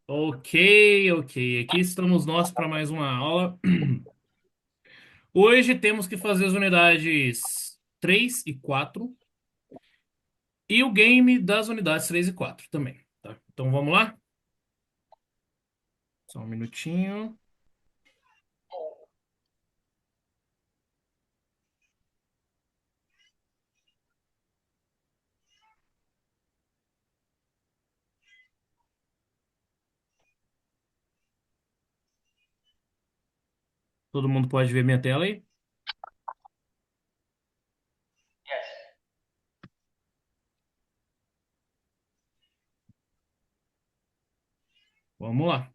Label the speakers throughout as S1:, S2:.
S1: Ok, ok. Aqui estamos nós para mais uma aula. Hoje temos que fazer as unidades 3 e 4 e o game das unidades 3 e 4 também, tá? Então vamos lá? Só um minutinho. Todo mundo pode ver minha tela aí?
S2: Yes.
S1: Vamos lá.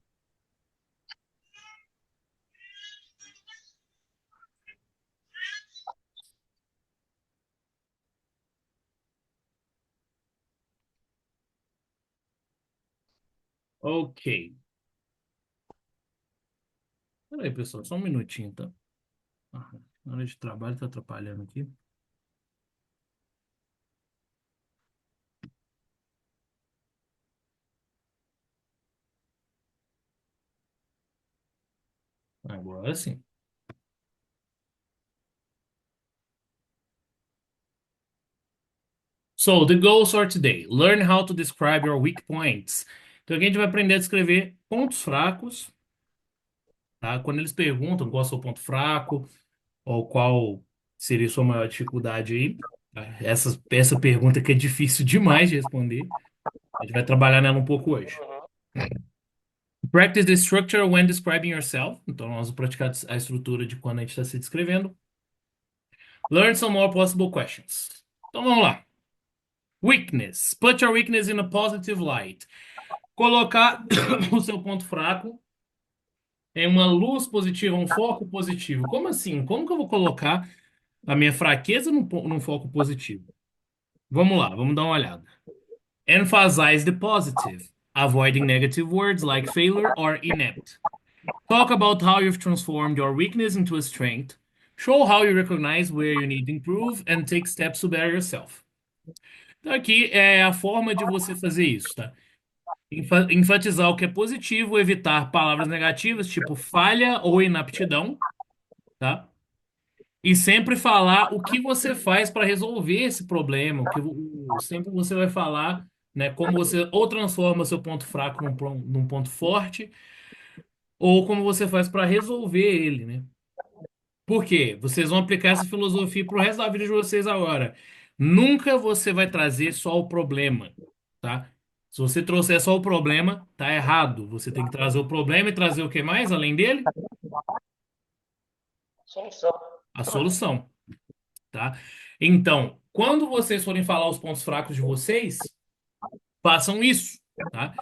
S1: Ok. Peraí, pessoal, só um minutinho, tá? Ah, a hora de trabalho tá atrapalhando aqui. Agora sim. So, the goals for today. Learn how to describe your weak points. Então aqui a gente vai aprender a descrever pontos fracos, tá? Quando eles perguntam qual é o seu ponto fraco ou qual seria a sua maior dificuldade aí, tá? Essa pergunta que é difícil demais de responder. A gente vai trabalhar nela um pouco hoje.
S2: Uhum.
S1: Practice the structure when describing yourself. Então, nós vamos praticar a estrutura de quando a gente está se descrevendo. Learn some more possible questions. Então, vamos lá. Weakness. Put your weakness in a positive light. Colocar o seu ponto fraco em uma luz positiva, um foco positivo. Como assim? Como que eu vou colocar a minha fraqueza num foco positivo? Vamos lá, vamos dar uma olhada. Emphasize the positive, avoiding negative words like failure or inept. Talk about how you've transformed your weakness into a strength. Show how you recognize where you need to improve and take steps to better yourself. Então, aqui é a forma de você fazer isso, tá? Enfatizar o que é positivo, evitar palavras negativas, tipo falha ou inaptidão, tá? E sempre falar o que você faz para resolver esse problema, sempre você vai falar, né, como você ou transforma seu ponto fraco num ponto forte, ou como você faz para resolver ele, né? Por quê? Vocês vão aplicar essa filosofia pro resto da vida de vocês agora. Nunca você vai trazer só o problema, tá? Se você trouxer só o problema, tá errado. Você tem que trazer o problema e trazer o que mais além dele?
S2: Solução.
S1: A solução, tá? Então, quando vocês forem falar os pontos fracos de vocês, façam isso, tá?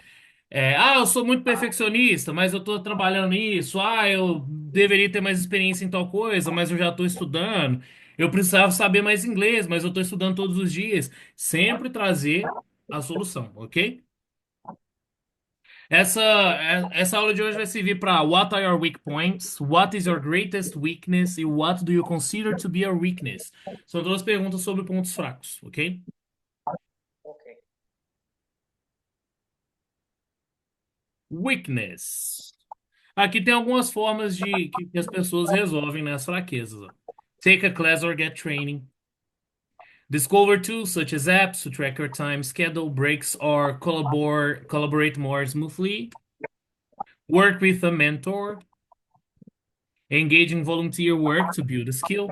S1: Eu sou muito perfeccionista, mas eu estou trabalhando nisso. Eu deveria ter mais experiência em tal coisa, mas eu já estou estudando. Eu precisava saber mais inglês, mas eu estou estudando todos os dias. Sempre trazer a solução, ok? Essa aula de hoje vai servir para What are your weak points? What is your greatest weakness? E What do you consider to be your weakness? São duas perguntas sobre pontos fracos, ok?
S2: Ok.
S1: Weakness. Aqui tem algumas formas de que as pessoas resolvem, né, as fraquezas. Ó. Take a class or get training. Discover tools such as apps to track your time, schedule breaks, or collaborate more smoothly. Work with a mentor. Engage in volunteer work to build a skill.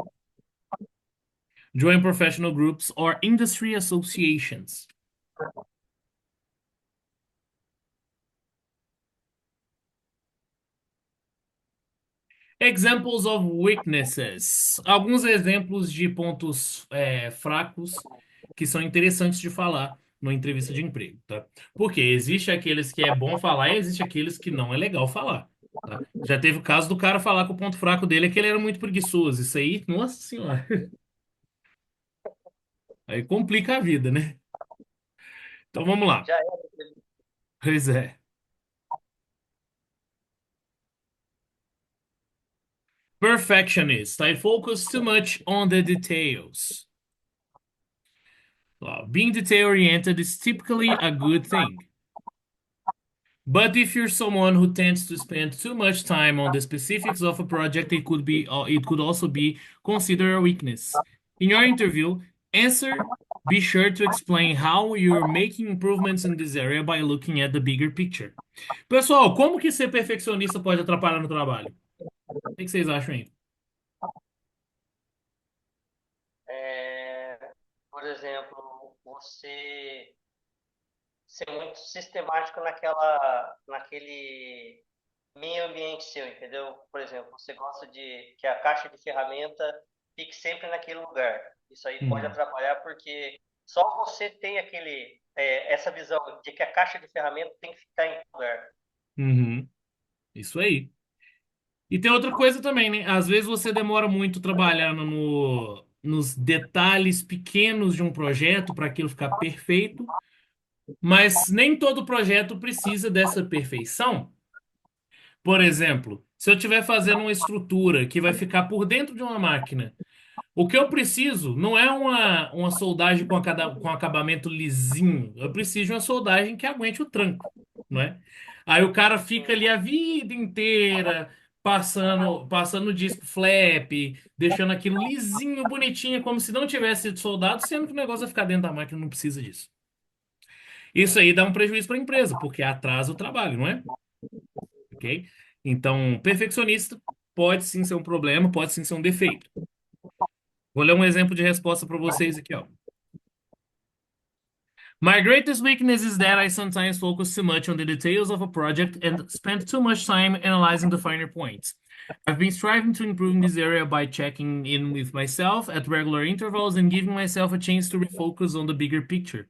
S1: Join professional groups or industry associations. Examples of weaknesses. Alguns exemplos de pontos fracos que são interessantes de falar numa entrevista de emprego, tá? Porque existe aqueles que é bom falar e existe aqueles que não é legal falar, tá? Já teve o caso do cara falar que o ponto fraco dele é que ele era muito preguiçoso. Isso aí, nossa senhora, aí complica a vida, né? Então vamos lá.
S2: Já é.
S1: Pois é. Perfectionist. I focus too much on the details. Being detail oriented is typically a good thing. But if you're someone who tends to spend too much time on the specifics of a project, it could also be considered a weakness. In your interview, answer be sure to explain how you're making improvements in this area by looking at the bigger picture. Pessoal, como que ser perfeccionista pode atrapalhar no trabalho? O que vocês acham aí?
S2: Por exemplo, você ser muito sistemático naquele meio ambiente seu, entendeu? Por exemplo, você gosta de que a caixa de ferramenta fique sempre naquele lugar. Isso aí pode
S1: Hum,
S2: atrapalhar porque só você tem essa visão de que a caixa de ferramenta tem que ficar em um lugar.
S1: uhum, isso aí. E tem outra coisa também, né? Às vezes você demora muito trabalhando nos detalhes pequenos de um projeto para aquilo ficar perfeito, mas nem todo projeto precisa dessa perfeição. Por exemplo, se eu estiver fazendo uma estrutura que vai ficar por dentro de uma máquina, o que eu preciso não é uma soldagem com acabamento lisinho. Eu preciso de uma soldagem que aguente o tranco, não é? Aí o cara fica ali a vida inteira passando disco flap, deixando aquilo lisinho, bonitinho, como se não tivesse sido soldado, sendo que o negócio vai ficar dentro da máquina, não precisa disso. Isso aí dá um prejuízo para a empresa, porque atrasa o trabalho, não é? Ok? Então, perfeccionista pode sim ser um problema, pode sim ser um defeito. Vou ler um exemplo de resposta para vocês aqui, ó. My greatest weakness is that I sometimes focus too much on the details of a project and spend too much time analyzing the finer points. I've been striving to improve in this area by checking in with myself at regular intervals and giving myself a chance to refocus on the bigger picture.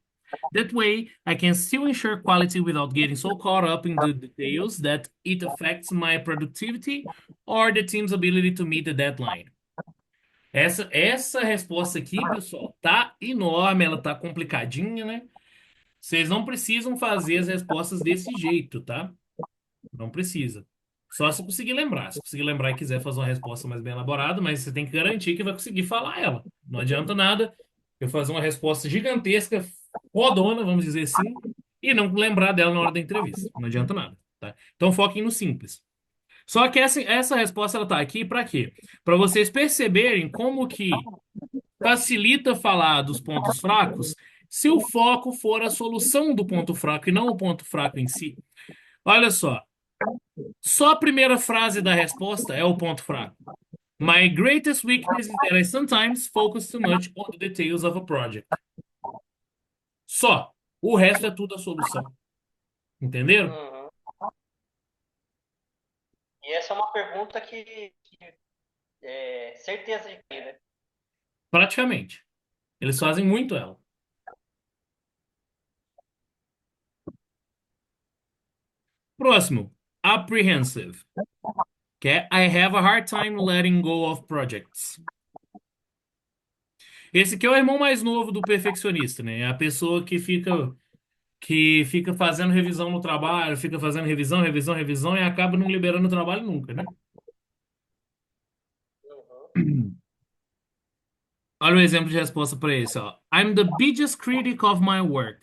S1: That way, I can still ensure quality without getting so caught up in the details that it affects my productivity or the team's ability to meet the deadline. Essa resposta aqui, pessoal, tá enorme, ela tá complicadinha, né? Vocês não precisam fazer as respostas desse jeito, tá? Não precisa. Só se conseguir lembrar. Se conseguir lembrar e quiser fazer uma resposta mais bem elaborada, mas você tem que garantir que vai conseguir falar ela. Não adianta nada eu fazer uma resposta gigantesca, fodona, vamos dizer assim, e não lembrar dela na hora da entrevista. Não adianta nada, tá? Então foquem no simples. Só que essa resposta ela tá aqui para quê? Para vocês perceberem como que facilita falar dos pontos fracos se o foco for a solução do ponto fraco e não o ponto fraco em si. Olha só a primeira frase da resposta é o ponto fraco. My greatest weakness is that I sometimes focus too much on the details of a project. Só. O resto é tudo a solução. Entenderam?
S2: Uhum. E essa é uma pergunta que é certeza de que, né?
S1: Praticamente. Eles fazem muito ela. Próximo. Apprehensive. Que é I have a hard time letting go of projects. Esse aqui é o irmão mais novo do perfeccionista, né? É a pessoa que fica fazendo revisão no trabalho, fica fazendo revisão, revisão, revisão e acaba não liberando o trabalho nunca, né?
S2: Uhum.
S1: Olha o exemplo de resposta para esse, ó. I'm the biggest critic of my work.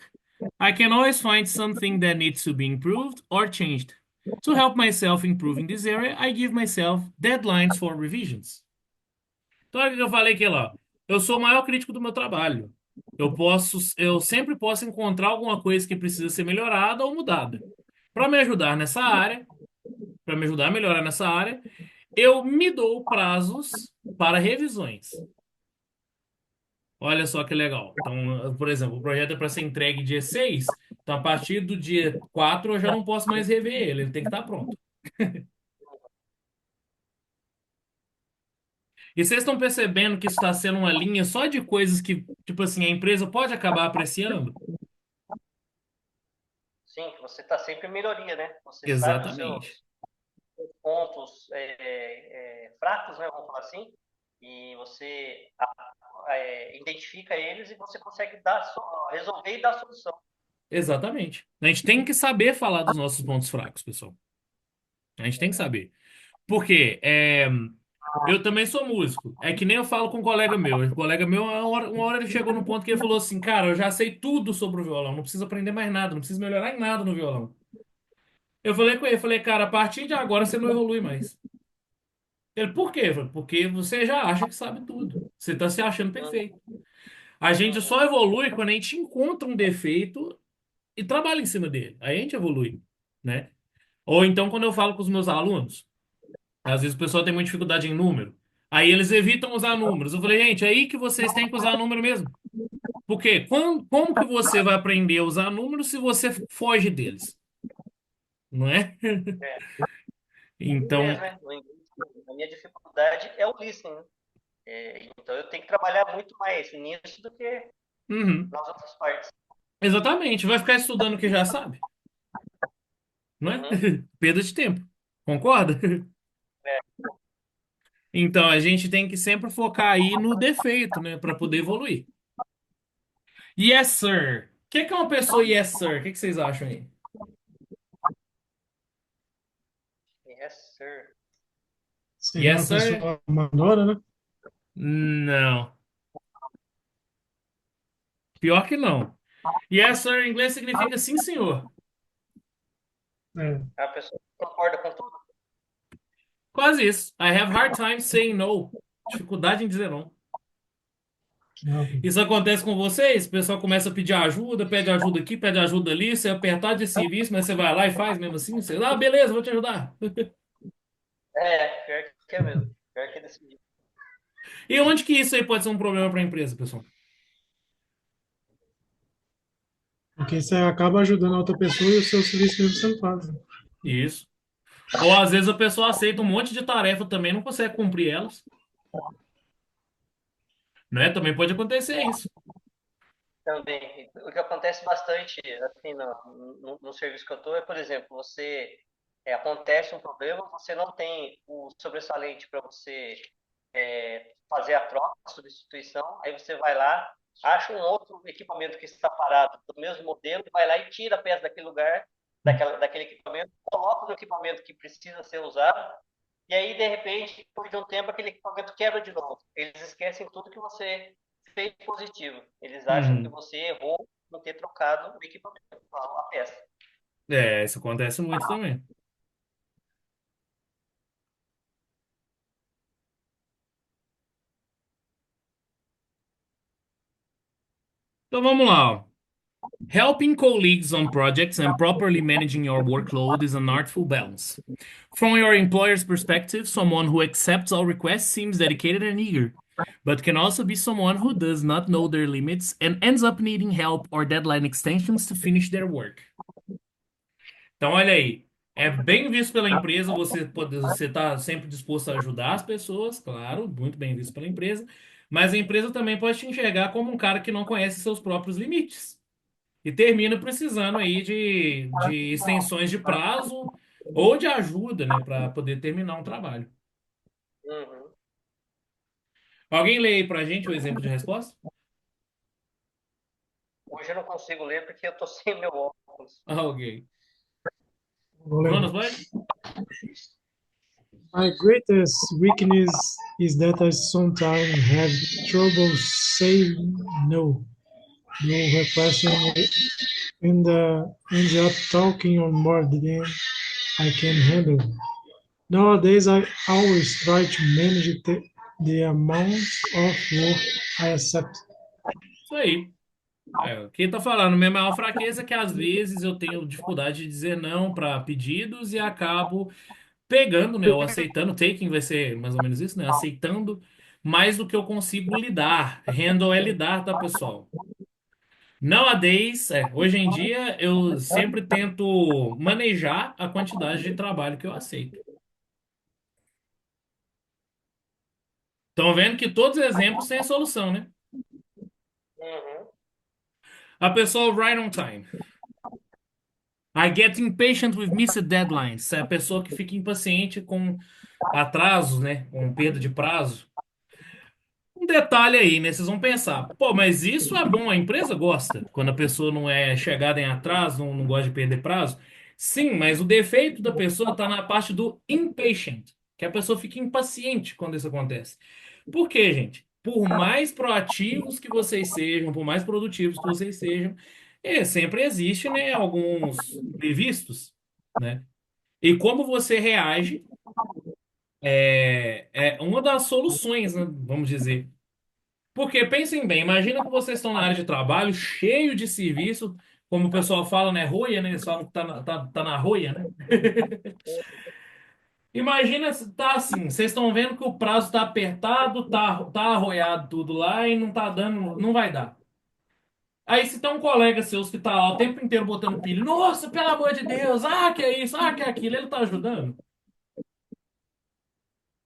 S1: I can always find something that needs to be improved or changed. To help myself improve in this area, I give myself deadlines for revisions. Então, olha o que eu falei aqui, ó. Eu sou o maior crítico do meu trabalho. Eu sempre posso encontrar alguma coisa que precisa ser melhorada ou mudada. Para me ajudar nessa área, para me ajudar a melhorar nessa área, eu me dou prazos para revisões. Olha só que legal. Então, por exemplo, o projeto é para ser entregue dia 6. Então a partir do dia 4 eu já não posso mais rever ele, ele tem que estar pronto. E vocês estão percebendo que isso está sendo uma linha só de coisas que, tipo assim, a empresa pode acabar apreciando?
S2: Sim, que você está sempre em melhoria, né? Você sabe os
S1: Exatamente.
S2: seus pontos fracos, né? Vamos falar assim, e você identifica eles e você consegue resolver e dar solução.
S1: Exatamente. A gente tem que saber falar dos nossos pontos fracos, pessoal. A gente tem que saber. Porque eu também sou músico. É que nem eu falo com um colega meu. Um colega meu, uma hora ele chegou no ponto que ele falou assim: Cara, eu já sei tudo sobre o violão. Não preciso aprender mais nada. Não preciso melhorar em nada no violão. Eu falei com ele, falei, cara, a partir de agora você não evolui mais. Ele, por quê? Eu falei, porque você já acha que sabe tudo. Você está se achando
S2: Uhum,
S1: perfeito. A gente
S2: uhum,
S1: só evolui quando a gente encontra um defeito e trabalha em cima dele. Aí a gente evolui, né? Ou então quando eu falo com os meus alunos, às vezes o pessoal tem muita dificuldade em número. Aí eles evitam usar números. Eu falei, gente, é aí que vocês têm que usar número mesmo. Porque como que você vai aprender a usar números se você foge deles? Não é?
S2: é. O inglês,
S1: Então,
S2: né? No inglês, a minha dificuldade é o listening, né? Então eu tenho que trabalhar muito mais nisso do que
S1: uhum,
S2: nas outras partes.
S1: exatamente. Vai ficar estudando o que já sabe, não é?
S2: Uhum,
S1: Perda de tempo. Concorda?
S2: é,
S1: Então, a gente tem que sempre focar aí no defeito, né, para poder evoluir. Yes, sir. O que é uma pessoa yes, sir? O que vocês acham aí?
S2: yes, sir.
S3: Seria
S1: Yes,
S3: uma
S1: sir?
S3: pessoa amadora, né?
S1: Não. Pior que não. Yes, sir em inglês significa sim, senhor.
S3: É,
S2: A pessoa concorda com tudo?
S1: Quase isso. I have hard time saying no. Dificuldade em dizer não.
S3: não.
S1: Isso acontece com vocês? O pessoal começa a pedir ajuda, pede ajuda aqui, pede ajuda ali, você apertar de serviço, mas você vai lá e faz mesmo assim. Você, beleza, vou te ajudar.
S2: Pior que é mesmo. Pior que é desse jeito.
S1: E onde que isso aí pode ser um problema para a empresa, pessoal?
S3: Porque você acaba ajudando a outra pessoa e o seu serviço mesmo você não faz, né?
S1: Isso. Ou às vezes a pessoa aceita um monte de tarefa também, não consegue cumprir elas. Né? Também pode acontecer isso.
S2: Também. O que acontece bastante, assim, no serviço que eu estou é, por exemplo, acontece um problema, você não tem o sobressalente para você fazer a troca, a substituição, aí você vai lá, acha um outro equipamento que está parado do mesmo modelo, e vai lá e tira a peça daquele lugar, daquele equipamento, coloca no equipamento que precisa ser usado, e aí, de repente, depois de um tempo, aquele equipamento quebra de novo. Eles esquecem tudo que você fez positivo. Eles acham que
S1: Uhum.
S2: você errou não ter trocado o equipamento, a peça.
S1: É, isso acontece muito também. Então vamos lá, ó. Helping colleagues on projects and properly managing your workload is an artful balance. From your employer's perspective, someone who accepts all requests seems dedicated and eager, but can also be someone who does not know their limits and ends up needing help or deadline extensions to finish their work. Então, olha aí, é bem visto pela empresa, você está sempre disposto a ajudar as pessoas, claro, muito bem visto pela empresa, mas a empresa também pode te enxergar como um cara que não conhece seus próprios limites e termina precisando aí de extensões de prazo ou de ajuda, né, para poder terminar um trabalho.
S2: Uhum.
S1: Alguém lê aí pra gente o exemplo de resposta?
S2: Hoje eu não consigo ler porque eu estou sem meu óculos.
S1: Alguém.
S3: Vou ler.
S1: Jonas, vai?
S3: My greatest weakness is that I sometimes have trouble saying no. No requesting and end up talking on more than I can handle. Nowadays, I always try to manage the amount of work I accept.
S1: Isso aí. É, quem tá falando, minha maior fraqueza é que às vezes eu tenho dificuldade de dizer não para pedidos e acabo pegando, né, ou aceitando, taking vai ser mais ou menos isso, né, aceitando mais do que eu consigo lidar. Handle é lidar, tá, pessoal? Nowadays, hoje em dia, eu sempre tento manejar a quantidade de trabalho que eu aceito. Estão vendo que todos os exemplos têm solução, né?
S2: Uhum.
S1: A pessoa right on time. I get impatient with missed deadlines. É a pessoa que fica impaciente com atrasos, né? Com perda de prazo. Um detalhe aí, né? Vocês vão pensar, pô, mas isso é bom, a empresa gosta, quando a pessoa não é chegada em atraso, não gosta de perder prazo. Sim, mas o defeito da pessoa está na parte do impatient, que a pessoa fica impaciente quando isso acontece. Por quê, gente? Por mais proativos que vocês sejam, por mais produtivos que vocês sejam, sempre existe, né, alguns imprevistos, né? E como você reage é uma das soluções, né? Vamos dizer. Porque pensem bem, imagina que vocês estão na área de trabalho, cheio de serviço, como o pessoal fala, né? Roia, né? Eles falam que tá na roia, né? Imagina se tá assim, vocês estão vendo que o prazo tá apertado, tá arroiado tudo lá e não tá dando, não vai dar. Aí se tem um colega seus que tá lá o tempo inteiro botando pilha, nossa, pelo amor de Deus, que é isso, que é aquilo, ele tá ajudando?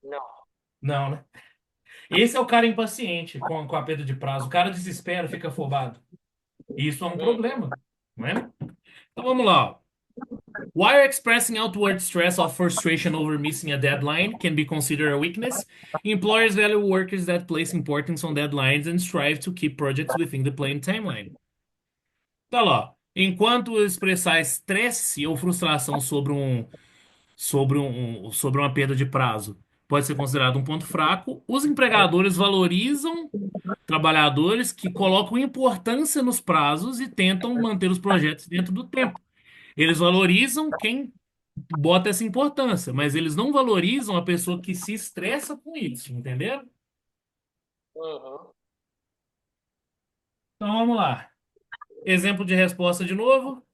S2: Não.
S1: Não, né? Esse é o cara impaciente com a perda de prazo. O cara desespera, fica afobado. Isso é um
S2: Uhum.
S1: problema, não é? Então vamos lá. Ó. While expressing outward stress or frustration over missing a deadline can be considered a weakness, employers value workers that place importance on deadlines and strive to keep projects within the planned timeline. Tá lá. Enquanto expressar estresse ou frustração sobre uma perda de prazo pode ser considerado um ponto fraco, os empregadores valorizam trabalhadores que colocam importância nos prazos e tentam manter os projetos dentro do tempo. Eles valorizam quem bota essa importância, mas eles não valorizam a pessoa que se estressa com isso, entenderam?
S2: Uhum.
S1: Então vamos lá. Exemplo de resposta de novo.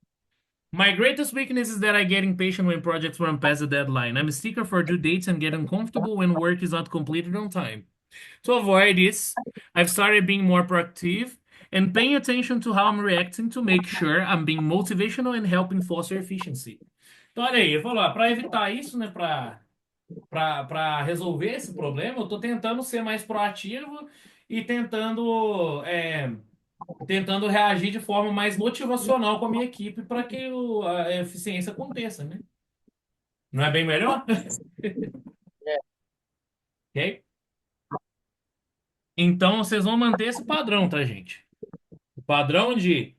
S1: My greatest weakness is that I get impatient when projects run past the deadline. I'm a sticker for due dates and get uncomfortable when work is not completed on time. To avoid this, I've started being more proactive and paying attention to how I'm reacting to make sure I'm being motivational and helping foster efficiency. Então, olha aí, eu vou lá, para evitar isso, né, para resolver esse problema, eu estou tentando ser mais proativo e tentando reagir de forma mais motivacional com a minha equipe para que a eficiência aconteça, né? Não é bem melhor?
S2: É.
S1: Ok? Então, vocês vão manter esse padrão, tá, gente? O padrão de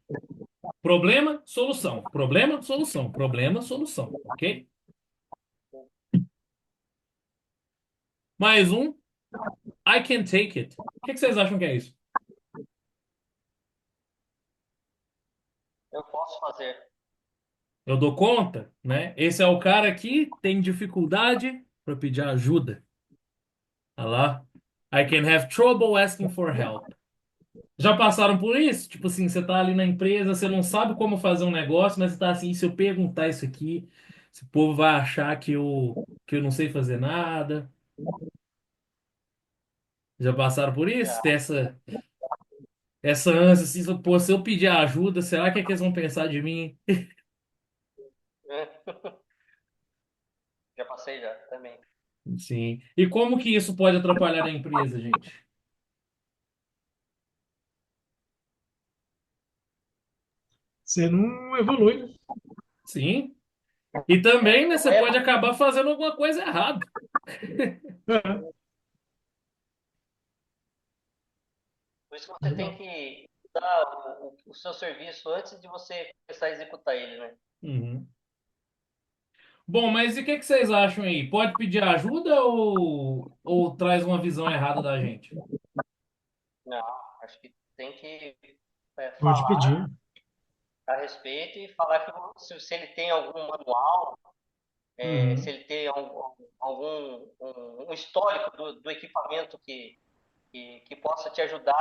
S1: problema, solução. Problema, solução. Problema, solução. Ok? Mais um. I can take it. O que que vocês acham que é isso?
S2: Eu posso fazer.
S1: Eu dou conta, né? Esse é o cara que tem dificuldade para pedir ajuda. Olha lá. I can have trouble asking for help. Já passaram por isso? Tipo assim, você tá ali na empresa, você não sabe como fazer um negócio, mas você tá assim, se eu perguntar isso aqui, esse povo vai achar que eu não sei fazer nada. Já passaram por isso?
S2: Já.
S1: Tem essa ânsia, assim, pô, se eu pedir ajuda, será que eles vão pensar de mim?
S2: É. Já passei já, também.
S1: Sim. E como que isso pode atrapalhar a empresa, gente?
S3: Você não evolui.
S1: Sim. E também, né,
S2: Não
S1: você
S2: é,
S1: pode acabar fazendo alguma coisa errada.
S3: É.
S2: por isso que você tem que dar o seu serviço antes de você começar a executar ele, né?
S1: Uhum. Bom, mas e o que que vocês acham aí? Pode pedir ajuda ou traz uma visão errada da gente?
S2: Não, acho que tem que
S3: Pode
S2: falar
S3: pedir.
S2: a respeito e falar que se ele tem algum manual, se
S1: Uhum.
S2: ele tem algum um histórico do equipamento que possa te ajudar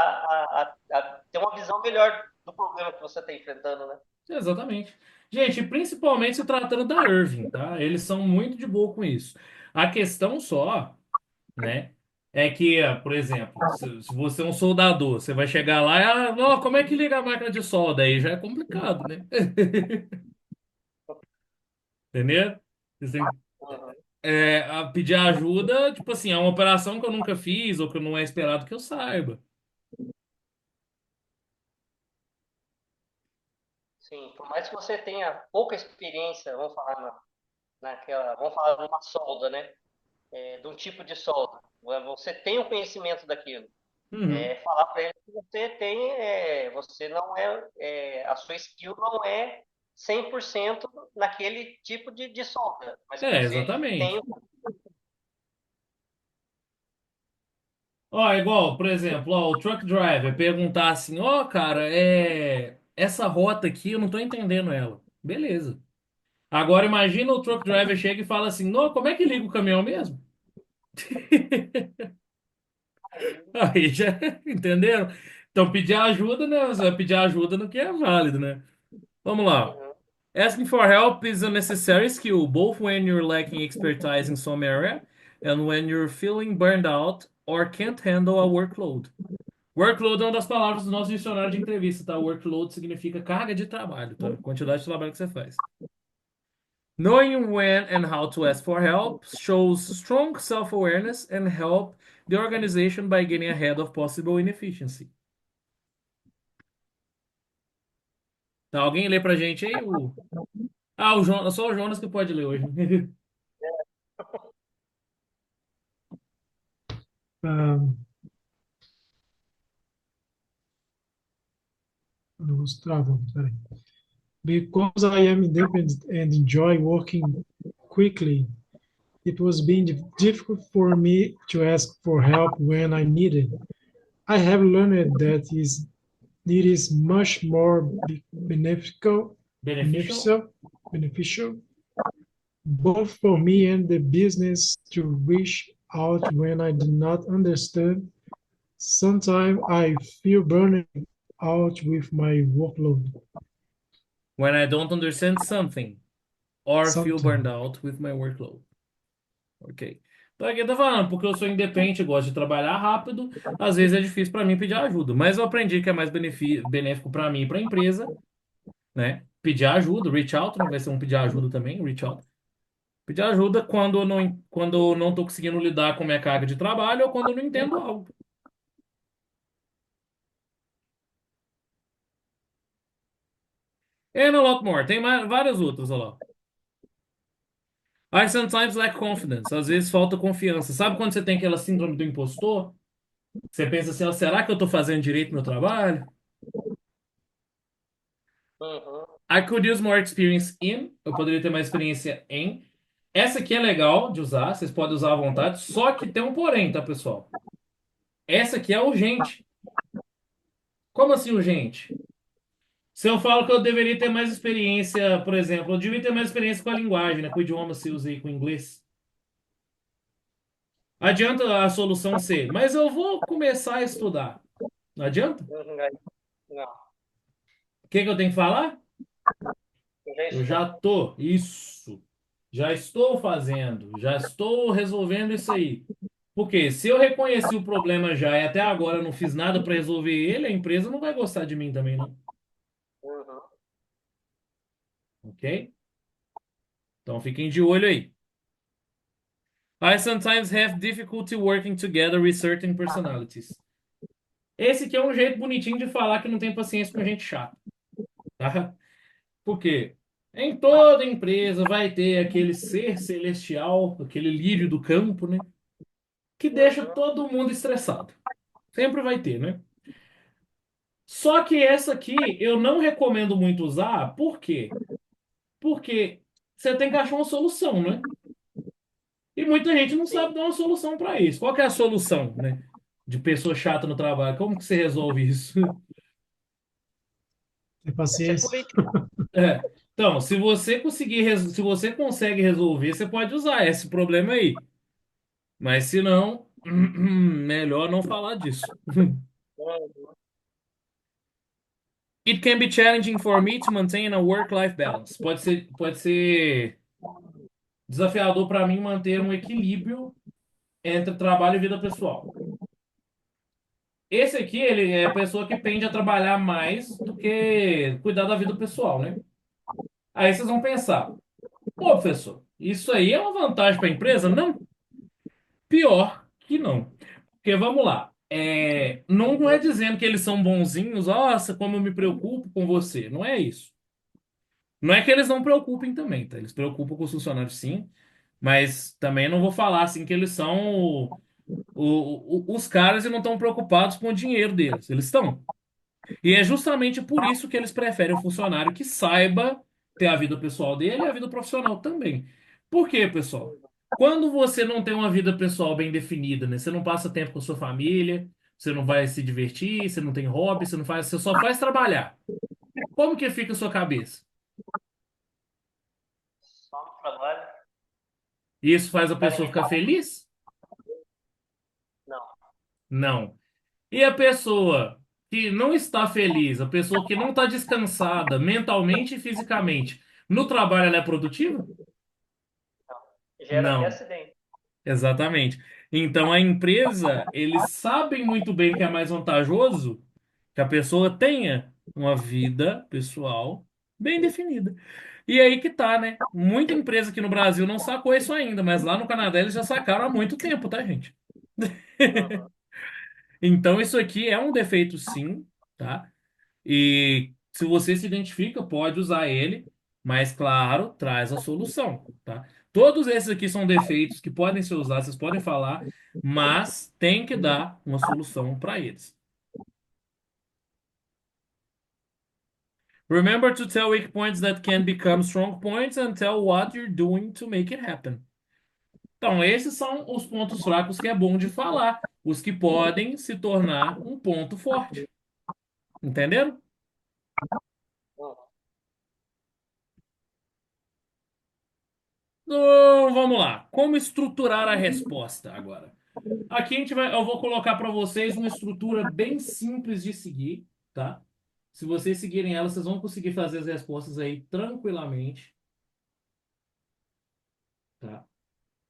S2: a ter uma visão melhor do problema que você está enfrentando, né?
S1: Exatamente. Gente, principalmente se tratando da Irving, tá? Eles são muito de boa com isso. A questão só, né, é que, por exemplo, se você é um soldador, você vai chegar lá e, não, como é que liga a máquina de solda? Aí já é complicado, né? Entendeu? Você tem,
S2: Uhum.
S1: a pedir ajuda, tipo assim, é uma operação que eu nunca fiz ou que não é esperado que eu saiba.
S2: Sim, por mais que você tenha pouca experiência, vamos falar vamos falar numa solda, né? De um tipo de solda. Você tem o conhecimento daquilo.
S1: Uhum.
S2: Falar para ele que você tem, você não a sua skill não é 100% naquele tipo de solda, mas que você tem.
S1: Exatamente. Ó, igual, por exemplo, ó, o truck driver perguntar assim, ó, cara, essa rota aqui eu não tô entendendo ela. Beleza. Agora imagina o truck driver chega e fala assim, não, como é que liga o caminhão mesmo? Aí já entenderam? Então pedir ajuda, né? Você vai pedir ajuda no que é válido, né? Vamos lá.
S2: Uhum.
S1: Asking for help is a necessary skill, both when you're lacking expertise in some area and when you're feeling burned out or can't handle a workload. Workload é uma das palavras do nosso dicionário de entrevista, tá? Workload significa carga de trabalho, tá? Quantidade de trabalho que você faz. Knowing when and how to ask for help shows strong self-awareness and help the organization by getting ahead of possible inefficiency. Tá, alguém lê pra gente aí? Ah, o Jonas, só o Jonas que pode ler hoje.
S3: Um, vamos travar, peraí. Because I am independent and enjoy working quickly, it was being difficult for me to ask for help when I needed. I have learned that it is much more beneficial,
S1: Beneficial?
S3: beneficial, beneficial both for me and the business to reach out when I do not understand. Sometimes I feel burned out with my workload.
S1: When I don't understand something or feel burned
S3: Sometimes.
S1: out with my workload. Ok. Então aqui tá falando, porque eu sou independente, gosto de trabalhar rápido, às vezes é difícil para mim pedir ajuda, mas eu aprendi que é mais benéfico para mim e para a empresa, né? Pedir ajuda, reach out, né? Vai ser um pedir ajuda também, reach out. Pedir ajuda quando eu não tô conseguindo lidar com minha carga de trabalho ou quando eu não entendo algo. And a lot more. Tem várias outras, olha lá. I sometimes lack confidence. Às vezes falta confiança. Sabe quando você tem aquela síndrome do impostor? Você pensa assim, ó, será que eu tô fazendo direito meu trabalho?
S2: Uhum.
S1: I could use more experience in. Eu poderia ter mais experiência em. Essa aqui é legal de usar, vocês podem usar à vontade, só que tem um porém, tá, pessoal? Essa aqui é urgente. Como assim urgente? Se eu falo que eu deveria ter mais experiência, por exemplo, eu devia ter mais experiência com a linguagem, né? Com o idioma se usei com o inglês. Adianta a solução ser, mas eu vou começar a estudar. Não adianta?
S2: Uhum. Não,
S1: O que que eu tenho que falar?
S2: eu já
S1: Eu
S2: estou.
S1: já tô. Isso. Já estou fazendo. Já estou resolvendo isso aí. Porque se eu reconheci o problema já e até agora eu não fiz nada para resolver ele, a empresa não vai gostar de mim também, não.
S2: Uhum.
S1: Ok? Então fiquem de olho aí. I sometimes have difficulty working together with certain personalities. Esse aqui é um jeito bonitinho de falar que não tem paciência com gente chata, tá? Por quê? Em toda empresa vai ter aquele ser celestial, aquele lírio do campo, né? Que deixa
S2: Uhum.
S1: todo mundo estressado. Sempre vai ter, né? Só que essa aqui eu não recomendo muito usar, por quê? Porque você tem que achar uma solução, né? E muita gente não
S2: Sim.
S1: sabe dar uma solução para isso. Qual que é a solução, né? De pessoa chata no trabalho. Como que você resolve isso?
S3: Ter
S2: É ser
S3: paciência.
S2: político.
S1: É. Então, se você conseguir, se você consegue resolver, você pode usar esse problema aí. Mas se não, melhor não falar disso.
S2: Uhum.
S1: It can be challenging for me to maintain a work-life balance. Pode ser desafiador para mim manter um equilíbrio entre trabalho e vida pessoal. Esse aqui, ele é a pessoa que tende a trabalhar mais do que cuidar da vida pessoal, né? Aí vocês vão pensar, pô, professor, isso aí é uma vantagem para a empresa? Não, pior que não. Porque vamos lá, não é dizendo que eles são bonzinhos, nossa, como eu me preocupo com você. Não é isso. Não é que eles não preocupem também, tá? Eles preocupam com os funcionários, sim, mas também não vou falar assim que eles são os caras e não estão preocupados com o dinheiro deles. Eles estão. E é justamente por isso que eles preferem um funcionário que saiba ter a vida pessoal dele e a vida profissional também. Por quê, pessoal? Quando você não tem uma vida pessoal bem definida, né? Você não passa tempo com a sua família, você não vai se divertir, você não tem hobby, você não faz, você só faz trabalhar. Como que fica a sua cabeça?
S2: Só no trabalho?
S1: Isso faz a
S2: Cara,
S1: pessoa ficar feliz?
S2: não.
S1: Não. E a pessoa que não está feliz, a pessoa que não está descansada mentalmente e fisicamente, no trabalho ela é produtiva?
S2: Gera até
S1: Não,
S2: acidente.
S1: exatamente. Então a empresa, eles sabem muito bem que é mais vantajoso que a pessoa tenha uma vida pessoal bem definida. E aí que tá, né? Muita empresa aqui no Brasil não sacou isso ainda, mas lá no Canadá eles já sacaram há muito tempo, tá, gente?
S2: Uhum.
S1: Então isso aqui é um defeito, sim, tá? E se você se identifica, pode usar ele, mas claro, traz a solução, tá? Todos esses aqui são defeitos que podem ser usados, vocês podem falar, mas tem que dar uma solução para eles. Remember to tell weak points that can become strong points and tell what you're doing to make it happen. Então, esses são os pontos fracos que é bom de falar, os que podem se tornar um ponto forte. Entenderam?
S2: Uhum.
S1: Então, vamos lá. Como estruturar a resposta agora? Aqui eu vou colocar para vocês uma estrutura bem simples de seguir, tá? Se vocês seguirem ela, vocês vão conseguir fazer as respostas aí tranquilamente, tá?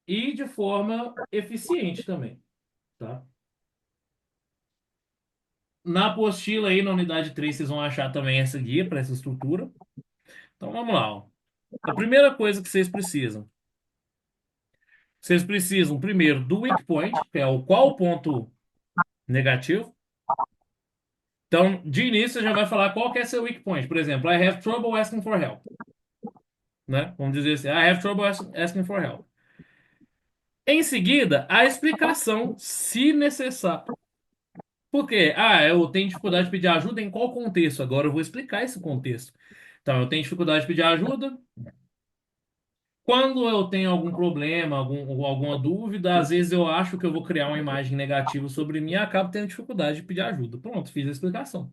S1: E de forma eficiente também, tá? Na apostila aí, na unidade 3 vocês vão achar também essa guia para essa estrutura. Então vamos lá, ó. A primeira coisa que vocês precisam primeiro do weak point, que é o qual o ponto negativo. Então, de início, você já vai falar qual que é seu weak point. Por exemplo, I have trouble asking for help, né? Vamos dizer assim, I have trouble asking for help. Em seguida, a explicação, se necessário. Por quê? Ah, eu tenho dificuldade de pedir ajuda em qual contexto? Agora eu vou explicar esse contexto. Então, eu tenho dificuldade de pedir ajuda. Quando eu tenho algum problema, alguma dúvida, às vezes eu acho que eu vou criar uma imagem negativa sobre mim e acabo tendo dificuldade de pedir ajuda. Pronto, fiz a explicação.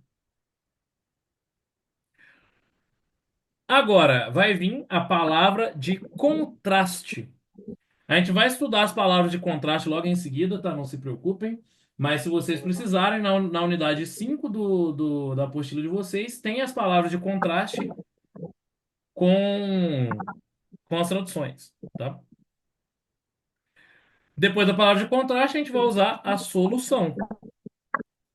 S1: Agora, vai vir a palavra de contraste. A gente vai estudar as palavras de contraste logo em seguida, tá? Não se preocupem. Mas se vocês precisarem, na unidade 5 da apostila de vocês, tem as palavras de contraste com, com as traduções, tá? Depois da palavra de contraste, a gente vai usar a solução.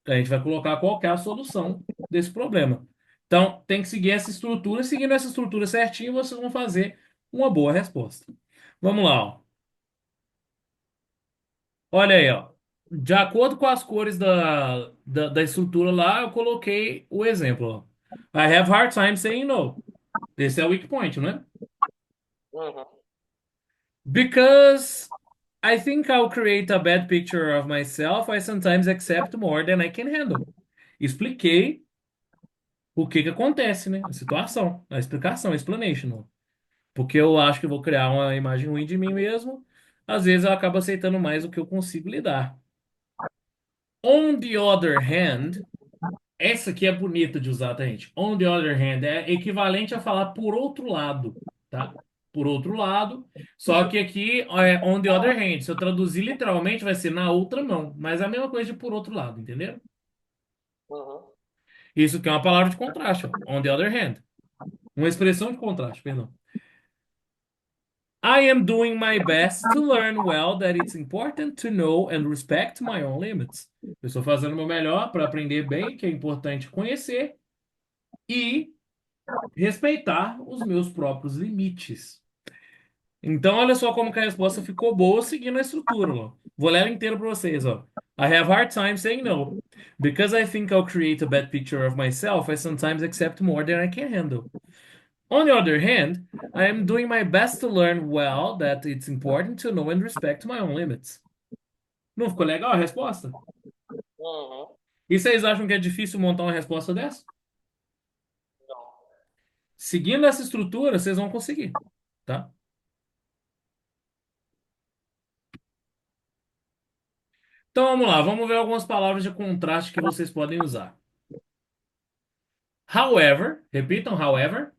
S1: A gente vai colocar qual que é a solução desse problema. Então, tem que seguir essa estrutura. Seguindo essa estrutura certinho, vocês vão fazer uma boa resposta. Vamos lá, ó. Olha aí, ó. De acordo com as cores da estrutura lá, eu coloquei o exemplo, ó. I have hard time saying no. Esse é o weak point, não é?
S2: Uhum.
S1: Because I think I'll create a bad picture of myself, I sometimes accept more than I can handle. Expliquei o que que acontece, né? A situação, a explicação, a explanation, ó. Porque eu acho que eu vou criar uma imagem ruim de mim mesmo. Às vezes eu acabo aceitando mais do que eu consigo lidar. On the other hand, essa aqui é bonita de usar, tá, gente? On the other hand é equivalente a falar por outro lado, tá? Por outro lado. Só que aqui é on the other hand. Se eu traduzir literalmente, vai ser na outra mão. Mas é a mesma coisa de por outro lado, entendeu?
S2: Uhum.
S1: Isso aqui é uma palavra de contraste, ó. On the other hand. Uma expressão de contraste, perdão. I am doing my best to learn well that it's important to know and respect my own limits. Eu estou fazendo o meu melhor para aprender bem que é importante conhecer e respeitar os meus próprios limites. Então, olha só como que a resposta ficou boa seguindo a estrutura, ó. Vou ler ela inteira para vocês, ó. I have hard time saying no. Because I think I'll create a bad picture of myself, I sometimes accept more than I can handle. On the other hand, I am doing my best to learn well that it's important to know and respect my own limits. Não ficou legal a resposta?
S2: Uhum.
S1: E vocês acham que é difícil montar uma resposta dessa?
S2: Não.
S1: Seguindo essa estrutura, vocês vão conseguir, tá? Então vamos lá, vamos ver algumas palavras de contraste que vocês podem usar. However, repitam, however.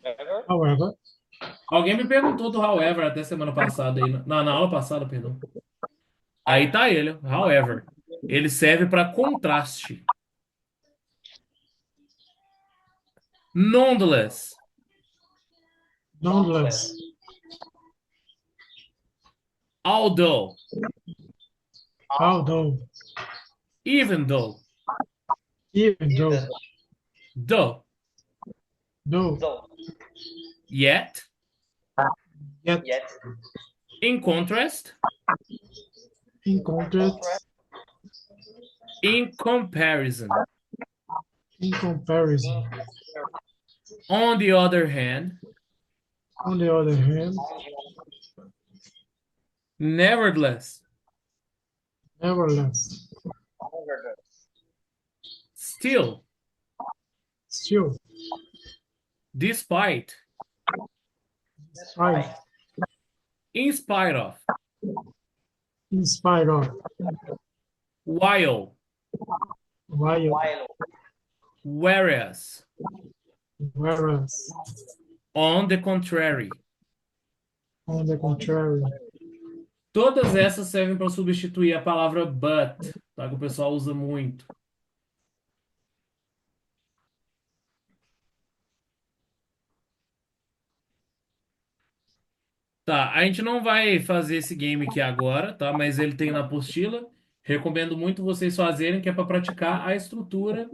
S2: Ever?
S3: However,
S1: Alguém me perguntou do however até semana passada aí, na aula passada, perdão. Aí tá ele, however. Ele serve para contraste. Nonetheless,
S3: Nonetheless,
S1: although,
S3: although,
S1: even though,
S3: even
S2: Even
S1: though,
S3: though,
S2: though,
S1: yet,
S3: yet,
S2: yet,
S1: in contrast,
S3: in contrast,
S1: in comparison.
S3: in comparison.
S1: On the other hand,
S3: On the other hand,
S1: nevertheless,
S3: nevertheless,
S1: still,
S3: still,
S1: despite,
S3: despite,
S1: in spite of,
S3: in spite of,
S1: while,
S3: while,
S1: whereas,
S3: whereas,
S1: on the contrary.
S3: on the contrary.
S1: Todas essas servem para substituir a palavra but, tá? Que o pessoal usa muito. Tá, a gente não vai fazer esse game aqui agora, tá? Mas ele tem na apostila. Recomendo muito vocês fazerem, que é para praticar a estrutura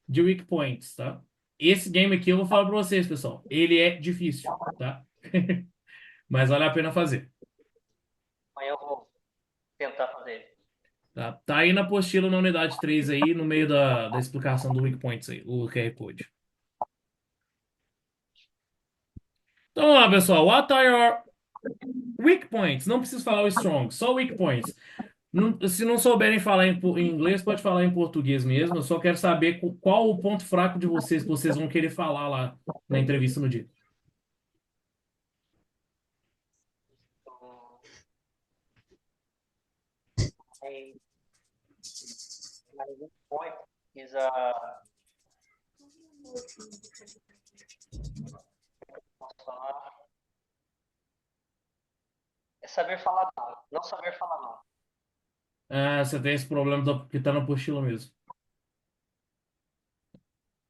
S1: de weak points, tá? Esse game aqui eu vou falar para vocês, pessoal. Ele é difícil, tá? Mas vale a pena fazer.
S2: amanhã eu vou tentar fazer.
S1: Tá, tá aí na apostila na unidade 3 aí, no meio da explicação do weak points aí, o QR Code. Então vamos lá, pessoal. What are your weak points? Não preciso falar o strong, só weak points. Se não souberem falar em inglês, pode falar em português mesmo. Eu só quero saber qual o ponto fraco de vocês que vocês vão querer falar lá na entrevista no dia.
S2: My, my weak point is posso falar, é saber falar não, não saber falar não.
S1: Ah, você tem esse problema que tá na apostila mesmo.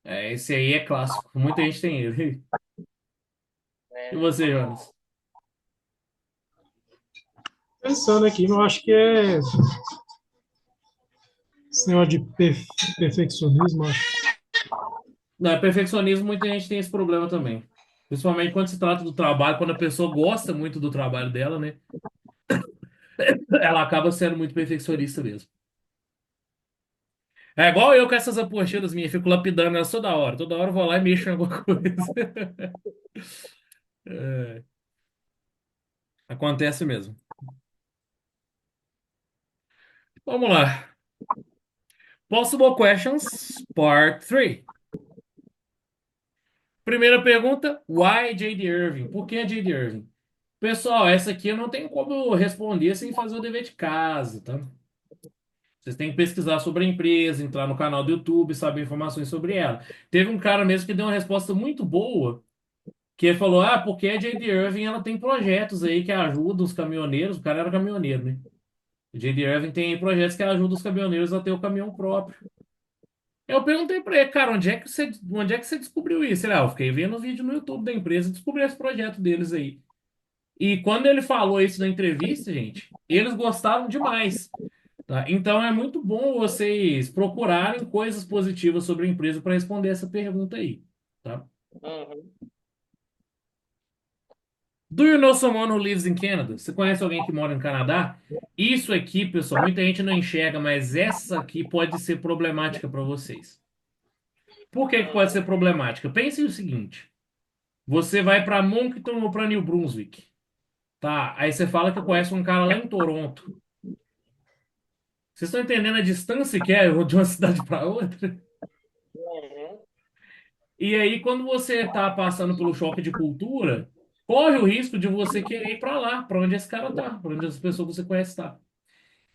S1: É, esse aí é clássico. Muita gente tem ele. E
S2: Né?
S1: você, Jonas?
S3: Pensando aqui, eu acho que é esse negócio de perfeccionismo, acho.
S1: Não, perfeccionismo, muita gente tem esse problema também. Principalmente quando se trata do trabalho, quando a pessoa gosta muito do trabalho dela, né? Ela acaba sendo muito perfeccionista mesmo. É igual eu com essas apostilas minhas, fico lapidando elas toda hora. Toda hora eu vou lá e mexo em alguma coisa. É, acontece mesmo. Vamos lá. Possible questions, part 3. Primeira pergunta, why J.D. Irving? Por que J.D. Irving? Pessoal, essa aqui eu não tenho como responder sem fazer o dever de casa, tá? Vocês têm que pesquisar sobre a empresa, entrar no canal do YouTube, saber informações sobre ela. Teve um cara mesmo que deu uma resposta muito boa, que ele falou, porque a J.D. Irving ela tem projetos aí que ajudam os caminhoneiros, o cara era caminhoneiro, né? A J.D. Irving tem projetos que ajudam os caminhoneiros a ter o caminhão próprio. Eu perguntei pra ele, cara, onde é que você descobriu isso? Ele, eu fiquei vendo vídeo no YouTube da empresa e descobri esse projeto deles aí. E quando ele falou isso na entrevista, gente, eles gostaram demais, tá? Então é muito bom vocês procurarem coisas positivas sobre a empresa para responder essa pergunta aí, tá?
S2: Uhum.
S1: Do you know someone who lives in Canada? Você conhece alguém que mora no Canadá? Isso aqui, pessoal, muita gente não enxerga, mas essa aqui pode ser problemática para vocês. Por que que pode ser problemática? Pense o seguinte: você vai para Moncton ou para New Brunswick, tá? Aí você fala que conhece um cara lá em Toronto. Vocês estão entendendo a distância que é de uma cidade para outra?
S2: Uhum.
S1: E aí, quando você está passando pelo choque de cultura, corre o risco de você querer ir para lá, para onde esse cara tá, para onde as pessoas que você conhece tá.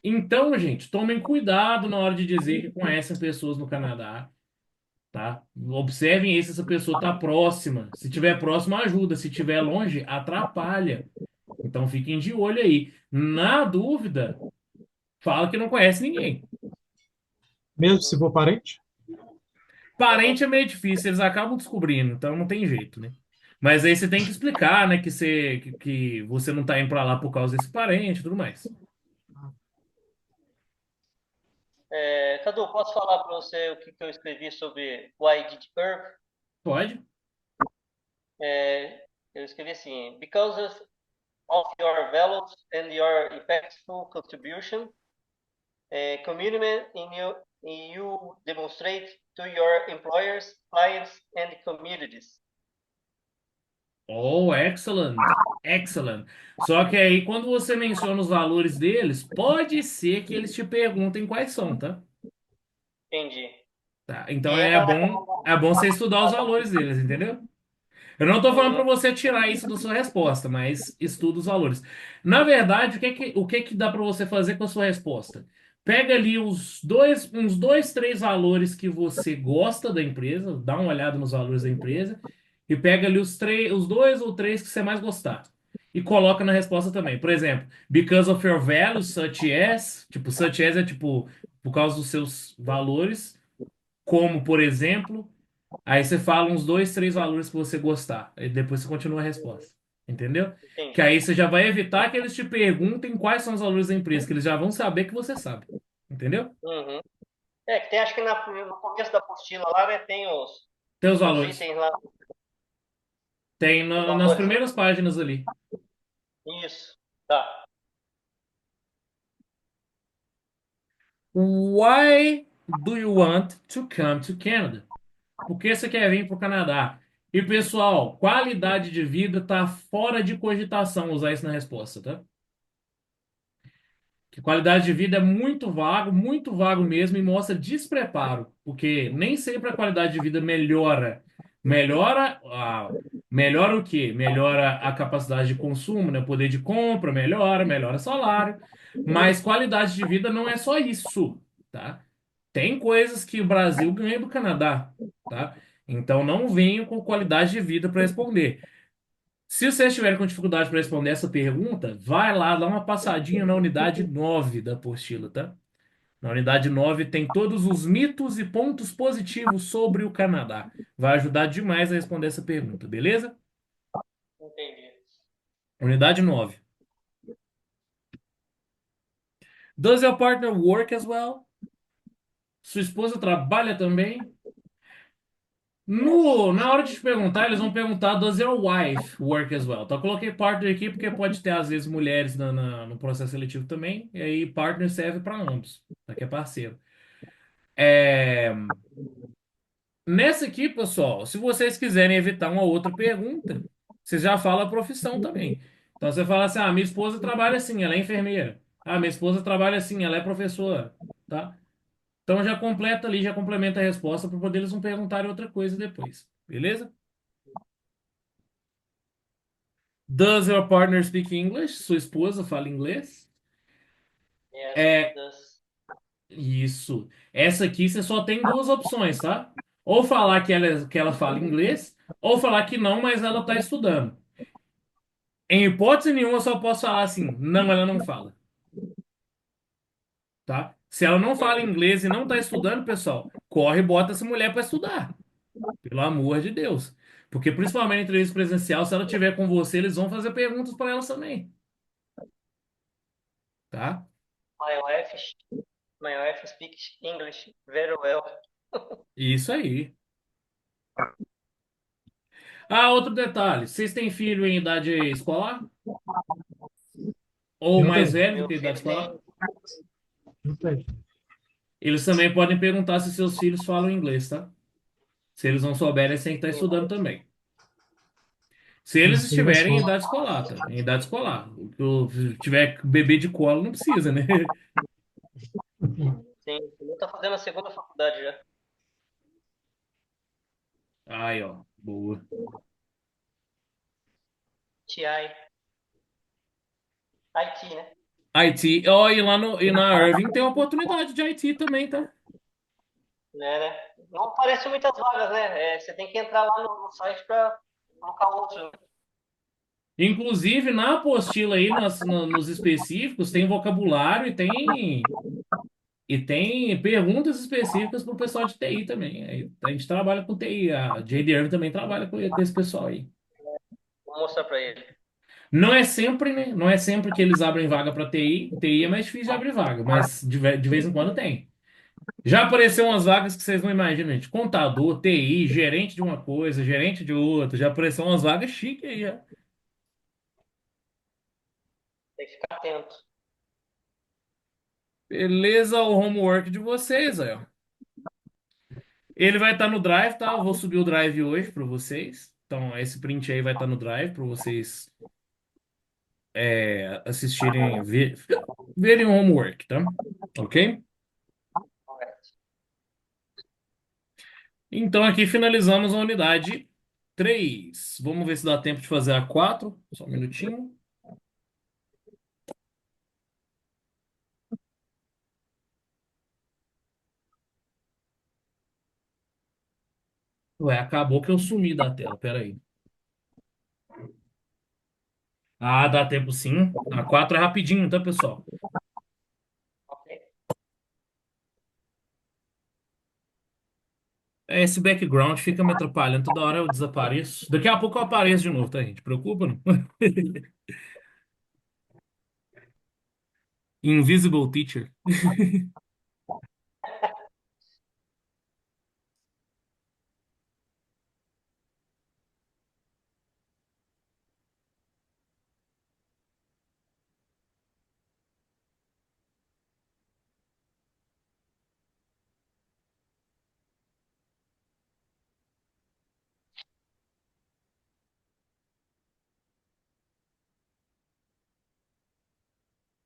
S1: Então, gente, tomem cuidado na hora de dizer que conhecem pessoas no Canadá. tá? Observem aí se essa pessoa está próxima. Se estiver próxima, ajuda. Se estiver longe, atrapalha. Então fiquem de olho aí. Na dúvida, fala que não conhece ninguém.
S3: Mesmo se for parente?
S1: Parente é meio difícil, eles acabam descobrindo, então não tem jeito, né? Mas aí você tem que explicar, né, que você não tá indo pra lá por causa desse parente e tudo mais.
S2: Cadu, posso falar para você o que eu escrevi sobre o ID de Earth?
S1: Pode?
S2: Eu escrevi assim: Because of your values and your impactful contribution, commitment in you demonstrate to your employers, clients, and communities.
S1: Oh, excellent. Excellent. Só que aí, quando você menciona os valores deles, pode ser que eles te perguntem quais são, tá?
S2: Entendi.
S1: Tá? Então
S2: E é na.
S1: é bom você estudar os valores deles, entendeu? Eu não estou falando para
S2: Uhum,
S1: você tirar isso da sua resposta, mas estuda os valores. Na verdade, o que que dá para você fazer com a sua resposta? Pega ali uns dois, três valores que você gosta da empresa, dá uma olhada nos valores da empresa, e pega ali os dois ou três que você mais gostar. E coloca na resposta também. Por exemplo, because of your values, such as é tipo, por causa dos seus valores, como, por exemplo. Aí você fala uns dois, três valores que você gostar. E depois você continua a resposta. Entendeu? Que
S2: entendi.
S1: aí você já vai evitar que eles te perguntem quais são os valores da empresa, que eles já vão saber que você sabe. Entendeu?
S2: Uhum. Que tem, acho que no começo da apostila lá, né, tem
S1: Tem os
S2: os
S1: valores.
S2: itens lá,
S1: Tem
S2: os
S1: nas
S2: valores, né?
S1: primeiras páginas ali.
S2: Isso. Tá.
S1: Why do you want to come to Canada? Por que você quer vir para o Canadá? E pessoal, qualidade de vida tá fora de cogitação usar isso na resposta, tá? Que qualidade de vida é muito vago mesmo e mostra despreparo, porque nem sempre a qualidade de vida melhora. Melhora o quê? Melhora a capacidade de consumo, né? O poder de compra, melhora salário, mas qualidade de vida não é só isso, tá? Tem coisas que o Brasil ganha do Canadá, tá? Então não venham com qualidade de vida para responder. Se vocês estiverem com dificuldade para responder essa pergunta, vai lá, dá uma passadinha na unidade 9 da apostila, tá? Na unidade 9 tem todos os mitos e pontos positivos sobre o Canadá. Vai ajudar demais a responder essa pergunta, beleza?
S2: Entendi.
S1: Unidade 9. Does your partner work as well? Sua esposa trabalha também?
S2: Yes.
S1: Na hora de te perguntar, eles vão perguntar Does your wife work as well? Então, eu coloquei partner aqui porque pode ter, às vezes, mulheres no processo seletivo também. E aí, partner serve para ambos, tá? Que é parceiro. É, Nessa aqui, pessoal, se vocês quiserem evitar uma outra pergunta, vocês já falam a profissão também. Então, você fala assim: minha esposa trabalha assim, ela é enfermeira. Minha esposa trabalha assim, ela é professora, tá? Então, já completa ali, já complementa a resposta para poder eles não perguntarem outra coisa depois, beleza? Does your partner speak English? Sua esposa fala inglês?
S2: Yes, she
S1: É
S2: does.
S1: isso. Essa aqui você só tem duas opções, tá? Ou falar que ela fala inglês, ou falar que não, mas ela está estudando. Em hipótese nenhuma, eu só posso falar assim: não, ela não fala, tá? Se ela não fala
S2: Entendi.
S1: inglês e não está estudando, pessoal, corre e bota essa mulher para estudar. Pelo amor de Deus. Porque principalmente em entrevista presencial, se ela tiver com você, eles vão fazer perguntas para ela também, tá?
S2: My wife, my wife speaks English very well.
S1: Isso aí. Outro detalhe. Vocês têm filho em idade escolar? Ou
S3: Eu
S1: mais
S3: tenho,
S1: velho do
S2: Meu
S1: que idade
S2: filho
S1: escolar?
S2: tem.
S3: eu tenho.
S1: Eles também podem perguntar se seus filhos falam inglês, tá? Se eles não souberem, eles têm que estar estudando também. Se eles
S3: Meus filhos na
S1: estiverem em
S3: escola.
S1: idade escolar, tá? Em idade escolar. Se tiver bebê de colo, não precisa, né?
S2: Sim, ele tá fazendo a segunda faculdade já.
S1: Aí, ó. Boa.
S2: TI. IT, né?
S1: IT. Ó, e lá no, e na Irving tem oportunidade de IT também, tá?
S2: né? Não aparecem muitas vagas, né? Você tem que entrar lá no site para colocar outro.
S1: Inclusive, na apostila aí, nos específicos, tem vocabulário e tem perguntas específicas para o pessoal de TI também. Aí, a gente trabalha com TI, a JDR também trabalha com esse pessoal aí.
S2: Vou mostrar para ele.
S1: Não é sempre, né? Não é sempre que eles abrem vaga para TI. TI é mais difícil de abrir vaga, mas de vez em quando tem. Já apareceu umas vagas que vocês não imaginam, gente. Contador, TI, gerente de uma coisa, gerente de outra. Já apareceu umas vagas chiques aí, já.
S2: Tem que ficar atento.
S1: Beleza, o homework de vocês, aí, ó. Ele vai estar no Drive, tá? Eu vou subir o Drive hoje para vocês. Então, esse print aí vai estar no Drive para vocês assistirem, verem o homework, tá? Ok?
S2: Correto.
S1: Então, aqui finalizamos a unidade 3. Vamos ver se dá tempo de fazer a 4. Só um minutinho. Ué, acabou que eu sumi da tela. Pera aí. Ah, dá tempo sim. A 4 é rapidinho, tá, pessoal?
S2: Ok.
S1: Esse background fica me atrapalhando. Toda hora eu desapareço. Daqui a pouco eu apareço de novo, tá, gente? Preocupa, não? Invisible Teacher.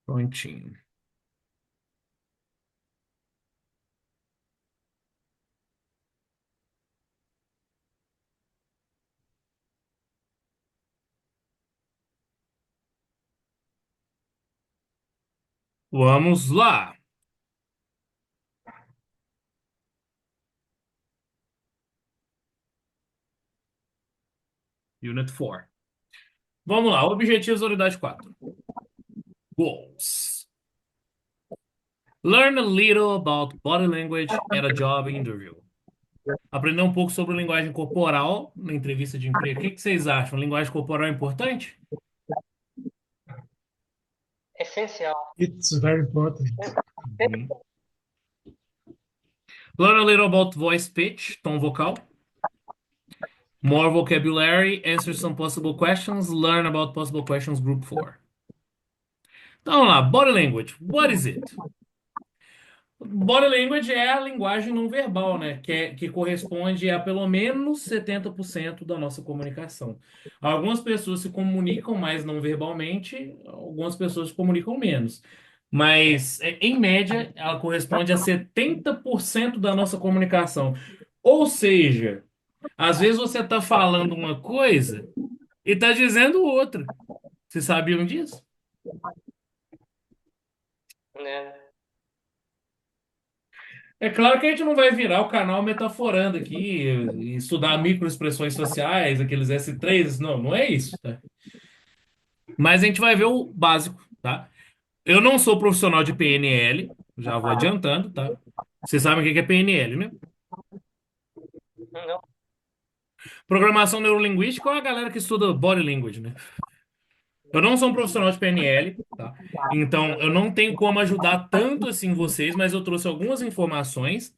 S1: Prontinho. Vamos lá. Unit 4. Vamos lá. Objetivos da unidade 4. Goals. Learn a little about body language at a job interview. Aprender um pouco sobre linguagem corporal na entrevista de emprego. O que que vocês acham? Linguagem corporal é importante?
S2: Essencial.
S3: It's very important.
S1: Uhum. Learn a little about voice pitch, tom vocal. More vocabulary, answer some possible questions, learn about possible questions, group 4. Então, vamos lá. Body language. What is it? Body language é a linguagem não verbal, né? Que corresponde a pelo menos 70% da nossa comunicação. Algumas pessoas se comunicam mais não verbalmente, algumas pessoas se comunicam menos. Mas, em média, ela corresponde a 70% da nossa comunicação. Ou seja, às vezes você está falando uma coisa e está dizendo outra. Vocês sabiam disso?
S2: Né?
S1: É claro que a gente não vai virar o canal metaforando aqui e estudar microexpressões sociais, aqueles S3, não, não é isso, tá? Mas a gente vai ver o básico, tá? Eu não sou profissional de PNL, já vou adiantando, tá? Vocês sabem o que é PNL, né?
S2: Não.
S1: Programação neurolinguística ou a galera que estuda body language, né? Eu não sou um profissional de PNL, tá? Então eu não tenho como ajudar tanto assim vocês, mas eu trouxe algumas informações.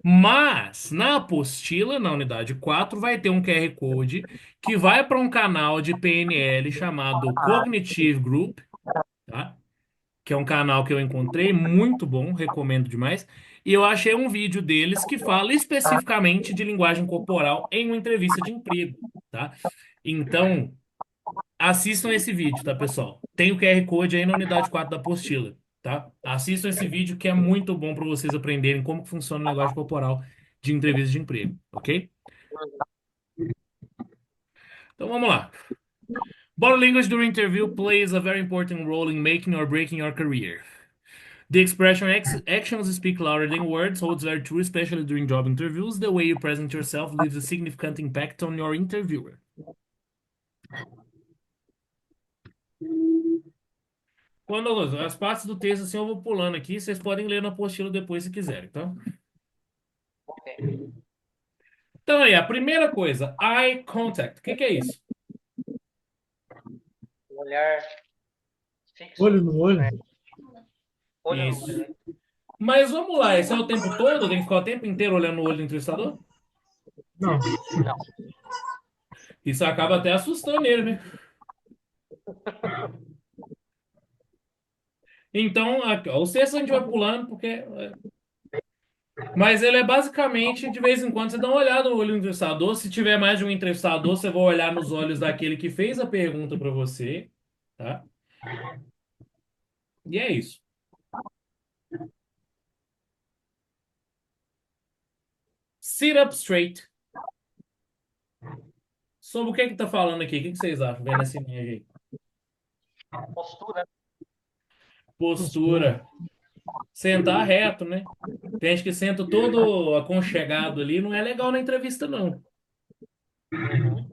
S1: Mas na apostila, na unidade 4 vai ter um QR Code que vai para um canal de PNL chamado Cognitive Group, tá? Que é um canal que eu encontrei muito bom, recomendo demais. E eu achei um vídeo deles que fala especificamente de linguagem corporal em uma entrevista de emprego, tá? Então, assistam esse vídeo, tá, pessoal? Tem o QR Code aí na unidade 4 da apostila, tá? Assistam esse vídeo que é muito bom para vocês aprenderem como que funciona o linguagem corporal de entrevista de emprego, ok? Então vamos lá. Body language during interview plays a very important role in making or breaking your career. The expression actions speak louder than words holds very true, especially during job interviews. The way you present yourself leaves a significant impact on your interviewer. Quando as partes do texto assim eu vou pulando aqui, vocês podem ler na apostila depois se quiserem, tá?
S2: Ok.
S1: Então aí, a primeira coisa, eye contact. O que que é isso?
S2: Um olhar fixo,
S3: Olho no olho.
S2: né? Olho no olho,
S1: Isso.
S2: né?
S1: Mas vamos lá, esse é o tempo todo? Tem que ficar o tempo inteiro olhando no olho do entrevistador?
S3: Não.
S2: Não.
S1: Isso acaba até assustando ele, né? Então, o sexto a gente vai pulando, porque. Mas ele é basicamente, de vez em quando, você dá uma olhada no olho do entrevistador. Se tiver mais de um entrevistador, você vai olhar nos olhos daquele que fez a pergunta para você, tá? E é isso. Sit up straight. Sobre o que é que tá falando aqui? O que que vocês acham, vendo essa imagem aí?
S2: Postura.
S3: Postura.
S1: Postura. Sentar reto, né? Tem gente que senta todo aconchegado ali, não é legal na entrevista, não.
S2: Uhum.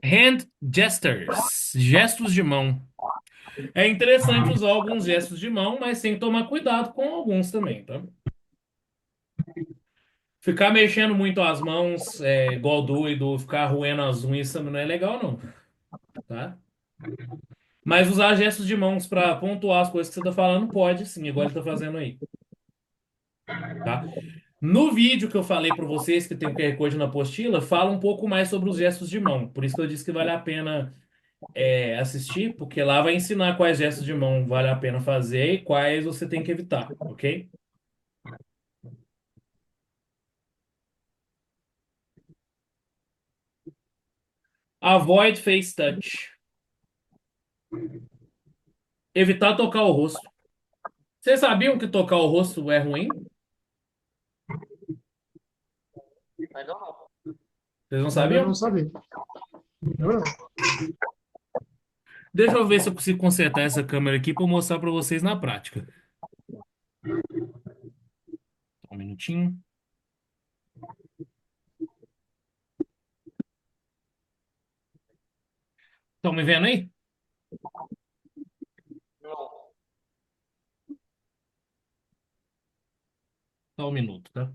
S1: Hand gestures, gestos de mão. É interessante usar alguns gestos de mão, mas tem que tomar cuidado com alguns também, tá? Ficar mexendo muito as mãos, igual doido, ficar roendo as unhas também não é legal, não, tá? Mas usar gestos de mãos para pontuar as coisas que você tá falando, pode sim, igual ele tá fazendo aí, tá? No vídeo que eu falei para vocês, que tem o QR Code na apostila, fala um pouco mais sobre os gestos de mão. Por isso que eu disse que vale a pena assistir, porque lá vai ensinar quais gestos de mão vale a pena fazer e quais você tem que evitar, ok? Avoid face touch. Evitar tocar o rosto. Vocês sabiam que tocar o rosto é ruim?
S2: Mas não.
S1: Vocês não
S3: Eu não
S1: sabiam?
S3: sabia. Eu não.
S1: Deixa eu ver se eu consigo consertar essa câmera aqui para mostrar para vocês na prática. Só um minutinho. Estão me vendo aí?
S2: Não.
S1: Só um minuto, tá?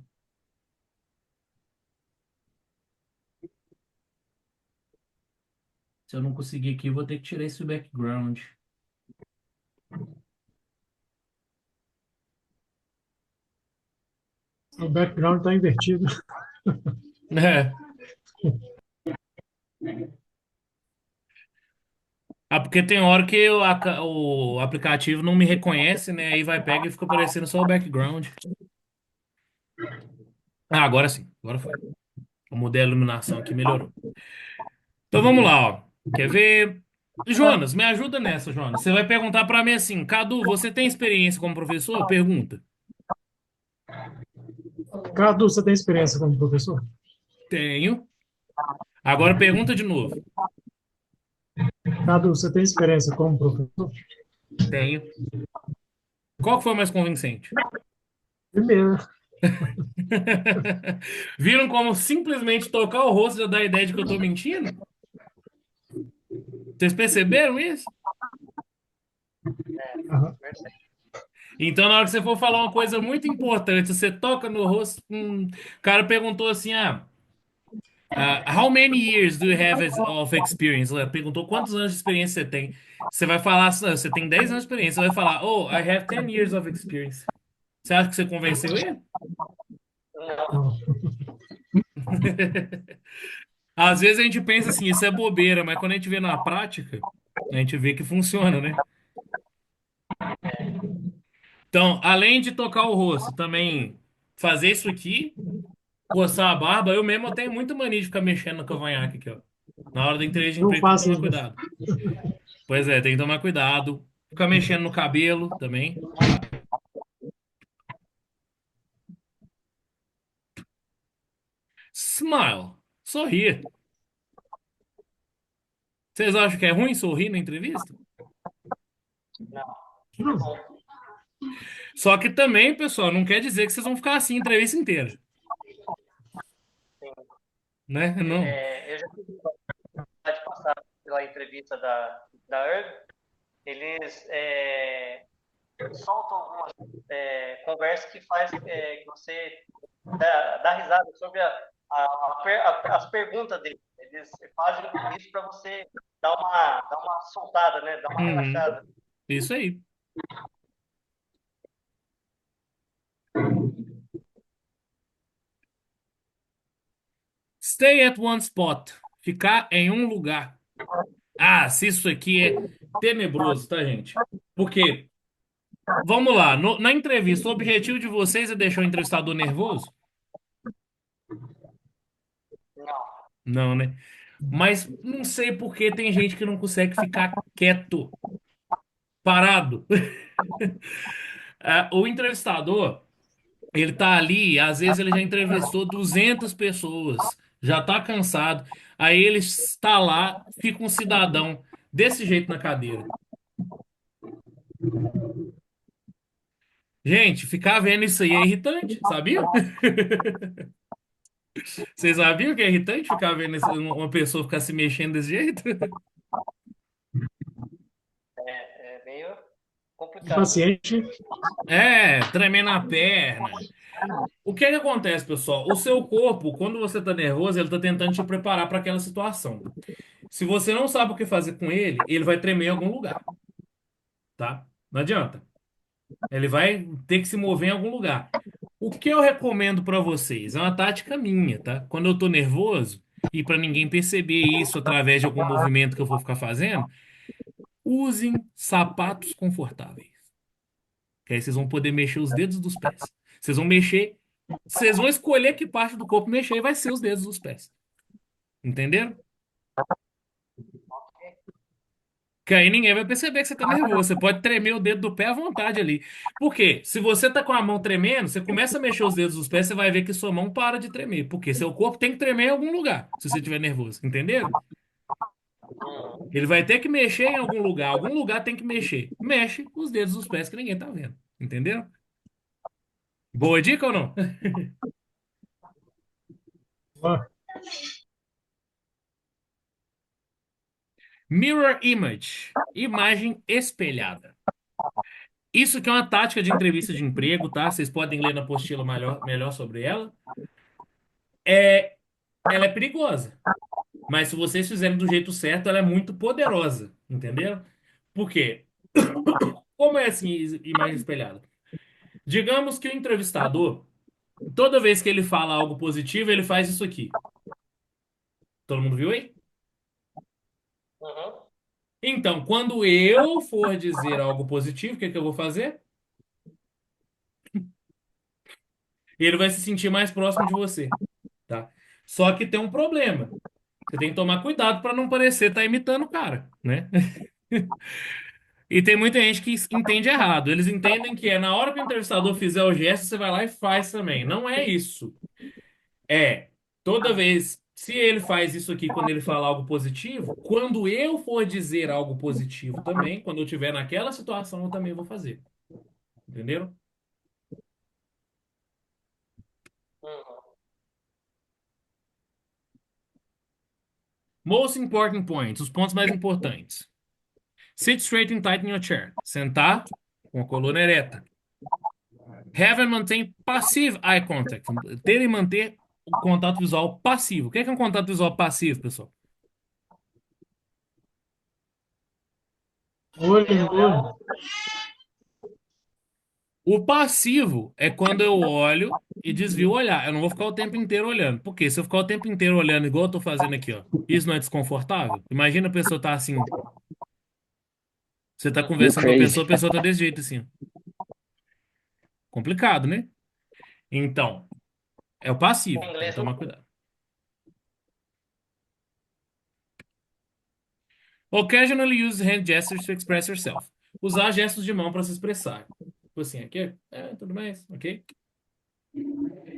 S1: Se eu não conseguir aqui, eu vou ter que tirar esse background.
S3: O background está invertido.
S1: É. Ah, porque tem hora que o aplicativo não me reconhece, né? Aí vai, pega e fica aparecendo só o background. Ah, agora sim. Agora foi. Eu mudei a iluminação aqui, melhorou. Então vamos lá, ó. Quer ver? Jonas, me ajuda nessa, Jonas. Você vai perguntar pra mim assim, Cadu, você tem experiência como professor? Pergunta.
S3: Cadu, você tem experiência como professor?
S1: Tenho. Agora pergunta de novo.
S3: Cadu, você tem experiência como professor?
S1: Tenho. Qual que foi mais convincente?
S3: Primeiro.
S1: Viram como simplesmente tocar o rosto já dá a ideia de que eu tô mentindo? Vocês perceberam isso?
S2: É.
S3: Aham.
S2: Verdade.
S1: Então, na hora que você for falar uma coisa muito importante, você toca no rosto. O cara perguntou assim: how many years do you have of experience? Ela perguntou quantos anos de experiência você tem. Você vai falar, você tem 10 anos de experiência. Você vai falar, oh, I have 10 years of experience. Você acha que você convenceu ele?
S2: Não.
S3: Não.
S1: Às vezes a gente pensa assim, isso é bobeira, mas quando a gente vê na prática, a gente vê que funciona, né? Então, além de tocar o rosto, também fazer isso aqui, coçar a barba, eu mesmo tenho muita mania de ficar mexendo no cavanhaque aqui, ó. Na hora da entrevista de
S3: Eu
S1: emprego tem que
S3: faço
S1: tomar
S3: isso.
S1: cuidado. Pois é, tem que tomar cuidado. Ficar mexendo no cabelo também, tá? Smile. Sorrir. Vocês acham que é ruim sorrir na entrevista?
S2: Não, é
S3: Não.
S2: bom.
S1: Só que também, pessoal, não quer dizer que vocês vão ficar assim a entrevista inteira,
S2: Sim.
S1: né? Não.
S2: Eu já tive a oportunidade de passar pela entrevista da URG. Eles soltam algumas conversas que faz que você dá risada sobre as perguntas deles. Eles fazem isso para você dar uma soltada, né? Dar uma
S1: Uhum.
S2: relaxada.
S1: Isso aí. Stay at one spot. Ficar em um lugar. Ah, se isso aqui é tenebroso, tá, gente? Porque, vamos lá, na entrevista, o objetivo de vocês é deixar o entrevistador nervoso?
S2: Não.
S1: Não, né? Mas não sei por que tem gente que não consegue ficar quieto, parado. O entrevistador, ele tá ali, às vezes ele já entrevistou 200 pessoas, já tá cansado. Aí ele está lá, fica um cidadão desse jeito na cadeira. Gente, ficar vendo isso aí é irritante, sabia? Vocês sabiam que é irritante ficar vendo uma pessoa ficar se mexendo desse jeito?
S2: É meio complicado mesmo.
S3: Impaciente.
S1: É, tremer na perna. O que é que acontece, pessoal? O seu corpo, quando você tá nervoso, ele tá tentando te preparar para aquela situação. Se você não sabe o que fazer com ele, ele vai tremer em algum lugar, tá? Não adianta. Ele vai ter que se mover em algum lugar. O que eu recomendo para vocês é uma tática minha, tá? Quando eu tô nervoso, e para ninguém perceber isso através de algum movimento que eu vou ficar fazendo, usem sapatos confortáveis. Que aí vocês vão poder mexer os dedos dos pés. Vocês vão mexer, vocês vão escolher que parte do corpo mexer e vai ser os dedos dos pés. Entenderam? Que aí ninguém vai perceber que você tá nervoso. Você pode tremer o dedo do pé à vontade ali. Por quê? Se você tá com a mão tremendo, você começa a mexer os dedos dos pés, você vai ver que sua mão para de tremer. Porque seu corpo tem que tremer em algum lugar, se você estiver nervoso. Entenderam?
S2: Uhum.
S1: Ele vai ter que mexer em algum lugar tem que mexer. Mexe os dedos dos pés que ninguém tá vendo. Entenderam? Boa dica ou não?
S3: Ó,
S1: Mirror image, imagem espelhada. Isso que é uma tática de entrevista de emprego, tá? Vocês podem ler na apostila melhor sobre ela. É, ela é perigosa, mas se vocês fizerem do jeito certo, ela é muito poderosa, entendeu? Por quê? Como é assim, imagem espelhada? Digamos que o entrevistador, toda vez que ele fala algo positivo, ele faz isso aqui. Todo mundo viu aí?
S2: Uhum.
S1: Então, quando eu for dizer algo positivo, o que é que eu vou fazer? Ele vai se sentir mais próximo de você, tá? Só que tem um problema. Você tem que tomar cuidado para não parecer estar imitando o cara, né? E tem muita gente que entende errado. Eles entendem que é na hora que o entrevistador fizer o gesto, você vai lá e faz também. Não é isso. É toda vez, se ele faz isso aqui quando ele fala algo positivo, quando eu for dizer algo positivo também, quando eu estiver naquela situação, eu também vou fazer. Entenderam?
S2: Uhum.
S1: Most important points, os pontos mais importantes. Sit straight and tight in your chair. Sentar com a coluna ereta. Have and maintain passive eye contact. Ter e manter o contato visual passivo. O que é um contato visual passivo, pessoal?
S3: olho
S2: É
S3: no
S2: olhar
S3: olho.
S1: O passivo é quando eu olho e desvio o olhar. Eu não vou ficar o tempo inteiro olhando. Porque se eu ficar o tempo inteiro olhando, igual eu tô fazendo aqui, ó, isso não é desconfortável? Imagina a pessoa tá assim. Você tá
S2: Uhum.
S4: You
S1: conversando com
S4: crazy.
S1: a pessoa tá desse jeito assim. Complicado, né? Então, é o
S2: Em
S1: passivo. Tem que
S2: inglês não
S1: tomar
S2: tem.
S1: cuidado. Occasionally use hand gestures to express yourself. Usar gestos de mão para se expressar. Tipo assim, aqui, tudo mais, ok?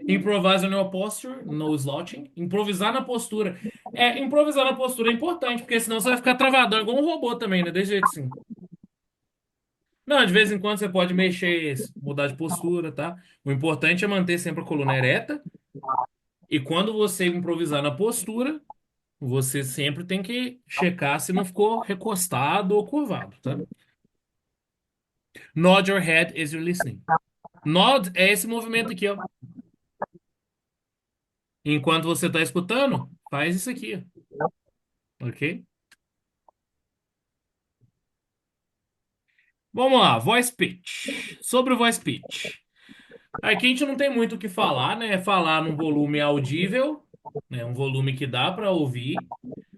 S1: Improvise on your posture, no slouching. Improvisar na postura. Improvisar na postura é importante, porque senão você vai ficar travadão igual um robô também, né? Desse jeito sim. Não, de vez em quando você pode mexer, mudar de postura, tá? O importante é manter sempre a coluna ereta. E quando você improvisar na postura, você sempre tem que checar se não ficou recostado ou curvado, tá? Nod your head as you're listening. Nod é esse movimento aqui, ó. Enquanto você está escutando, faz isso aqui, ó. Ok? Vamos lá, voice pitch. Sobre o voice pitch. Aqui a gente não tem muito o que falar, né? É falar num volume audível, né? Um volume que dá para ouvir,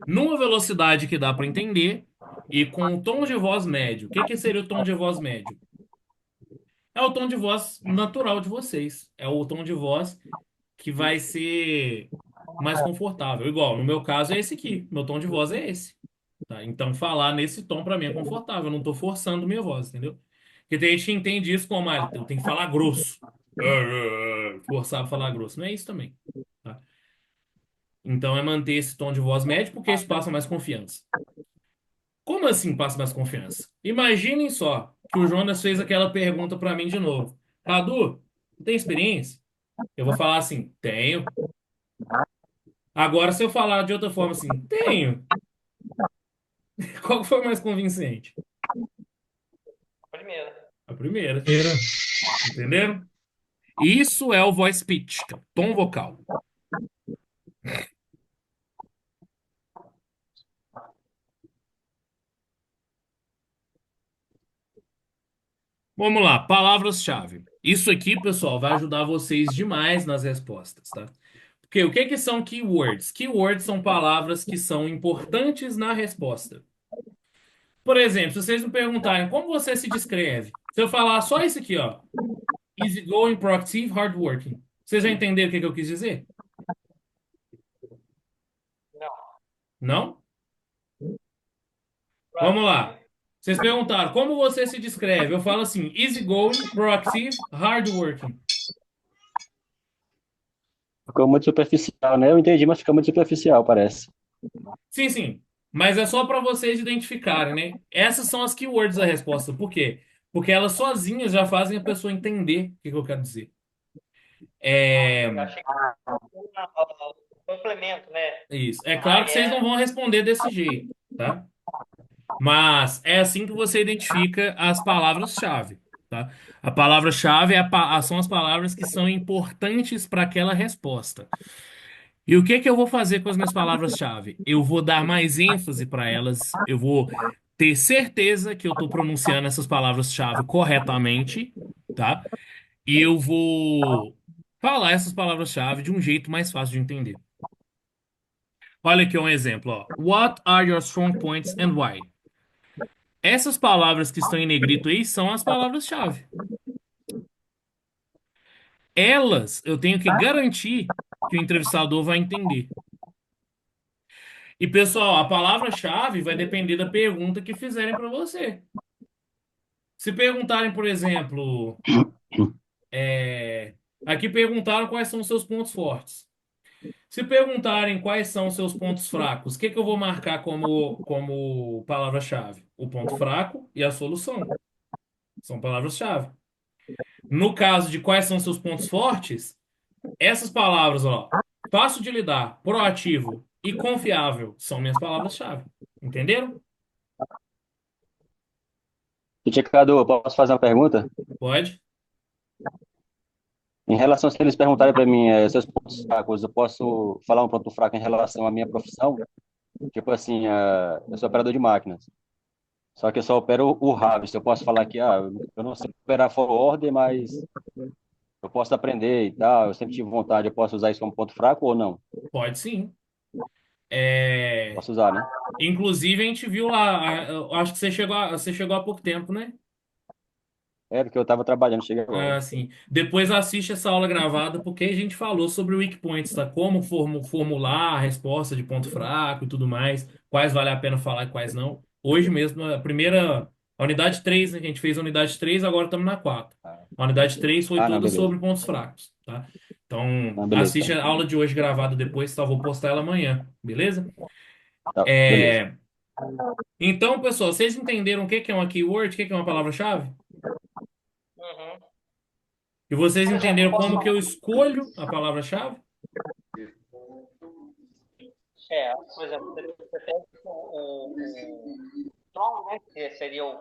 S1: numa velocidade que dá para entender e com um tom de voz médio. O que que seria o tom de voz médio? É o tom de voz natural de vocês. É o tom de voz que vai ser mais confortável. Igual, no meu caso é esse aqui. Meu tom de voz é esse. Tá? Então, falar nesse tom para mim é confortável. Eu não tô forçando minha voz, entendeu? Porque tem gente que entende isso como, eu tenho que falar grosso. Forçar pra falar grosso. Não é isso também. Tá? Então, é manter esse tom de voz médio porque isso passa mais confiança. Como assim passa mais confiança? Imaginem só que o Jonas fez aquela pergunta para mim de novo. Cadu, tem experiência? Eu vou falar assim, tenho. Agora, se eu falar de outra forma assim, tenho. Qual foi mais convincente?
S2: Primeiro.
S1: A primeira.
S3: Era.
S1: Entenderam? Isso é o voice pitch, que é o tom vocal. Vamos lá, palavras-chave. Isso aqui, pessoal, vai ajudar vocês demais nas respostas, tá? Porque o que que são keywords? Keywords são palavras que são importantes na resposta. Por exemplo, se vocês me perguntarem como você se descreve, se eu falar só isso aqui, ó, easygoing, proactive, hardworking, vocês já entenderam o que que eu quis dizer?
S2: Não.
S1: Não? Vamos lá. Vocês perguntaram como você se descreve? Eu falo assim: easygoing, proactive, hardworking.
S4: Ficou muito superficial, né? Eu entendi, mas ficou muito superficial, parece.
S1: Sim, sim. Mas é só para vocês identificarem, né? Essas são as keywords da resposta. Por quê? Porque elas sozinhas já fazem a pessoa entender o que que eu quero dizer. É
S2: Eu achei que era um complemento, né?
S1: isso. É claro
S2: Ah,
S1: que vocês não
S2: é.
S1: vão responder desse jeito, tá? Mas é assim que você identifica as palavras-chave, tá? A palavra-chave são as palavras que são importantes para aquela resposta. E o que que eu vou fazer com as minhas palavras-chave? Eu vou dar mais ênfase para elas, eu vou ter certeza que eu estou pronunciando essas palavras-chave corretamente, tá? E eu vou falar essas palavras-chave de um jeito mais fácil de entender. Olha aqui um exemplo, ó. What are your strong points and why? Essas palavras que estão em negrito aí são as palavras-chave. Elas eu tenho que garantir que o entrevistador vai entender. E, pessoal, a palavra-chave vai depender da pergunta que fizerem para você. Se perguntarem, por exemplo, aqui perguntaram quais são os seus pontos fortes. Se perguntarem quais são os seus pontos fracos, o que que eu vou marcar como palavra-chave? O ponto fraco e a solução. São palavras-chave. No caso de quais são os seus pontos fortes, essas palavras, ó, fácil de lidar, proativo e confiável, são minhas palavras-chave. Entenderam?
S4: Tia Cadu, eu posso fazer uma pergunta?
S1: Pode?
S4: Em relação, se eles perguntarem para mim seus pontos fracos, eu posso falar um ponto fraco em relação à minha profissão? Tipo assim, eu sou operador de máquinas. Só que eu só opero o harvest. Eu posso falar que, eu não sei operar for order, mas eu posso aprender e tal. Eu sempre tive vontade. Eu posso usar isso como ponto fraco ou não?
S1: Pode sim. É,
S4: Posso usar, né?
S1: Inclusive, a gente viu lá, eu acho que você chegou há pouco tempo, né?
S4: É, porque eu estava trabalhando, cheguei agora.
S1: Ah, sim. Depois assiste essa aula gravada, porque a gente falou sobre o weak points, tá? Como formular a resposta de ponto fraco e tudo mais, quais vale a pena falar e quais não. Hoje mesmo, a unidade 3, né? Que a gente fez a unidade 3, agora estamos na 4. A unidade 3 foi
S4: Ah, não,
S1: toda
S4: beleza.
S1: sobre pontos fracos. tá? Então,
S4: Ah, beleza.
S1: assiste a aula de hoje gravada depois, só vou postar ela amanhã, beleza?
S4: Tá, beleza.
S1: É, então, pessoal, vocês entenderam o que que é uma keyword, o que que é uma palavra-chave?
S2: Uhum.
S1: E vocês
S2: Por exemplo, eu
S1: entenderam como que eu
S2: posso.
S1: escolho a palavra-chave?
S2: Por exemplo, você tem o strong, né? Que seria o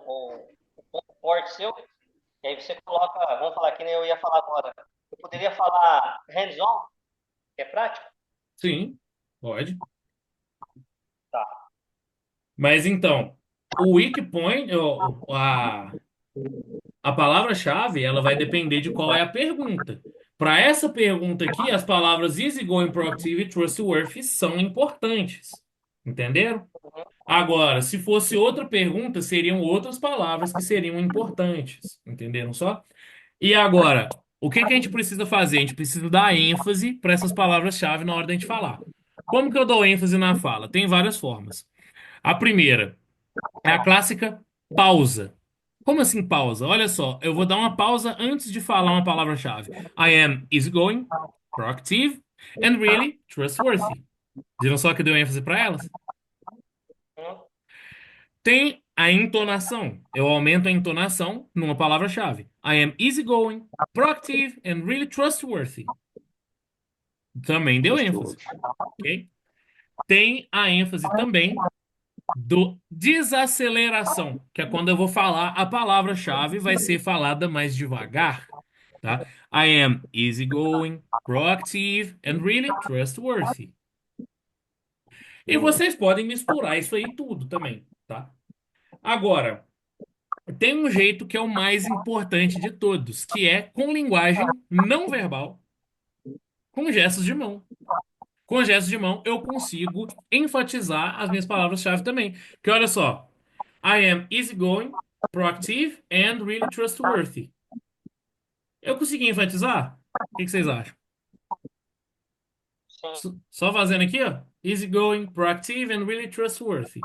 S2: ponto forte seu. E aí você coloca, vamos falar que nem eu ia falar agora. Eu poderia falar hands-on, que é prático?
S1: Sim, pode.
S2: Tá.
S1: Mas então, o weak point, a palavra-chave, ela vai depender de qual é a pergunta. Para essa pergunta aqui, as palavras easygoing, proactive e trustworthy são importantes. Entenderam?
S2: Uhum.
S1: Agora, se fosse outra pergunta, seriam outras palavras que seriam importantes. Entenderam só? E agora, o que que a gente precisa fazer? A gente precisa dar ênfase para essas palavras-chave na hora da gente falar. Como que eu dou ênfase na fala? Tem várias formas. A primeira é a clássica pausa. Como assim pausa? Olha só, eu vou dar uma pausa antes de falar uma palavra-chave. I am easygoing, proactive, and really trustworthy. Viram só que deu ênfase para elas?
S2: Uhum.
S1: Tem a entonação. Eu aumento a entonação numa palavra-chave. I am easygoing, proactive, and really trustworthy. Também deu ênfase,
S4: Trustworthy.
S1: ok? Tem a ênfase também do desaceleração, que é quando eu vou falar a palavra-chave vai ser falada mais devagar, tá? I am easygoing, proactive and really trustworthy. E vocês podem misturar isso aí tudo também, tá? Agora, tem um jeito que é o mais importante de todos, que é com linguagem não verbal, com gestos de mão. Com gestos de mão, eu consigo enfatizar as minhas palavras-chave também. Porque olha só, I am easygoing, proactive and really trustworthy. Eu consegui enfatizar? O que que vocês acham?
S2: Sim.
S1: Só fazendo aqui, ó. Easygoing, proactive and really trustworthy.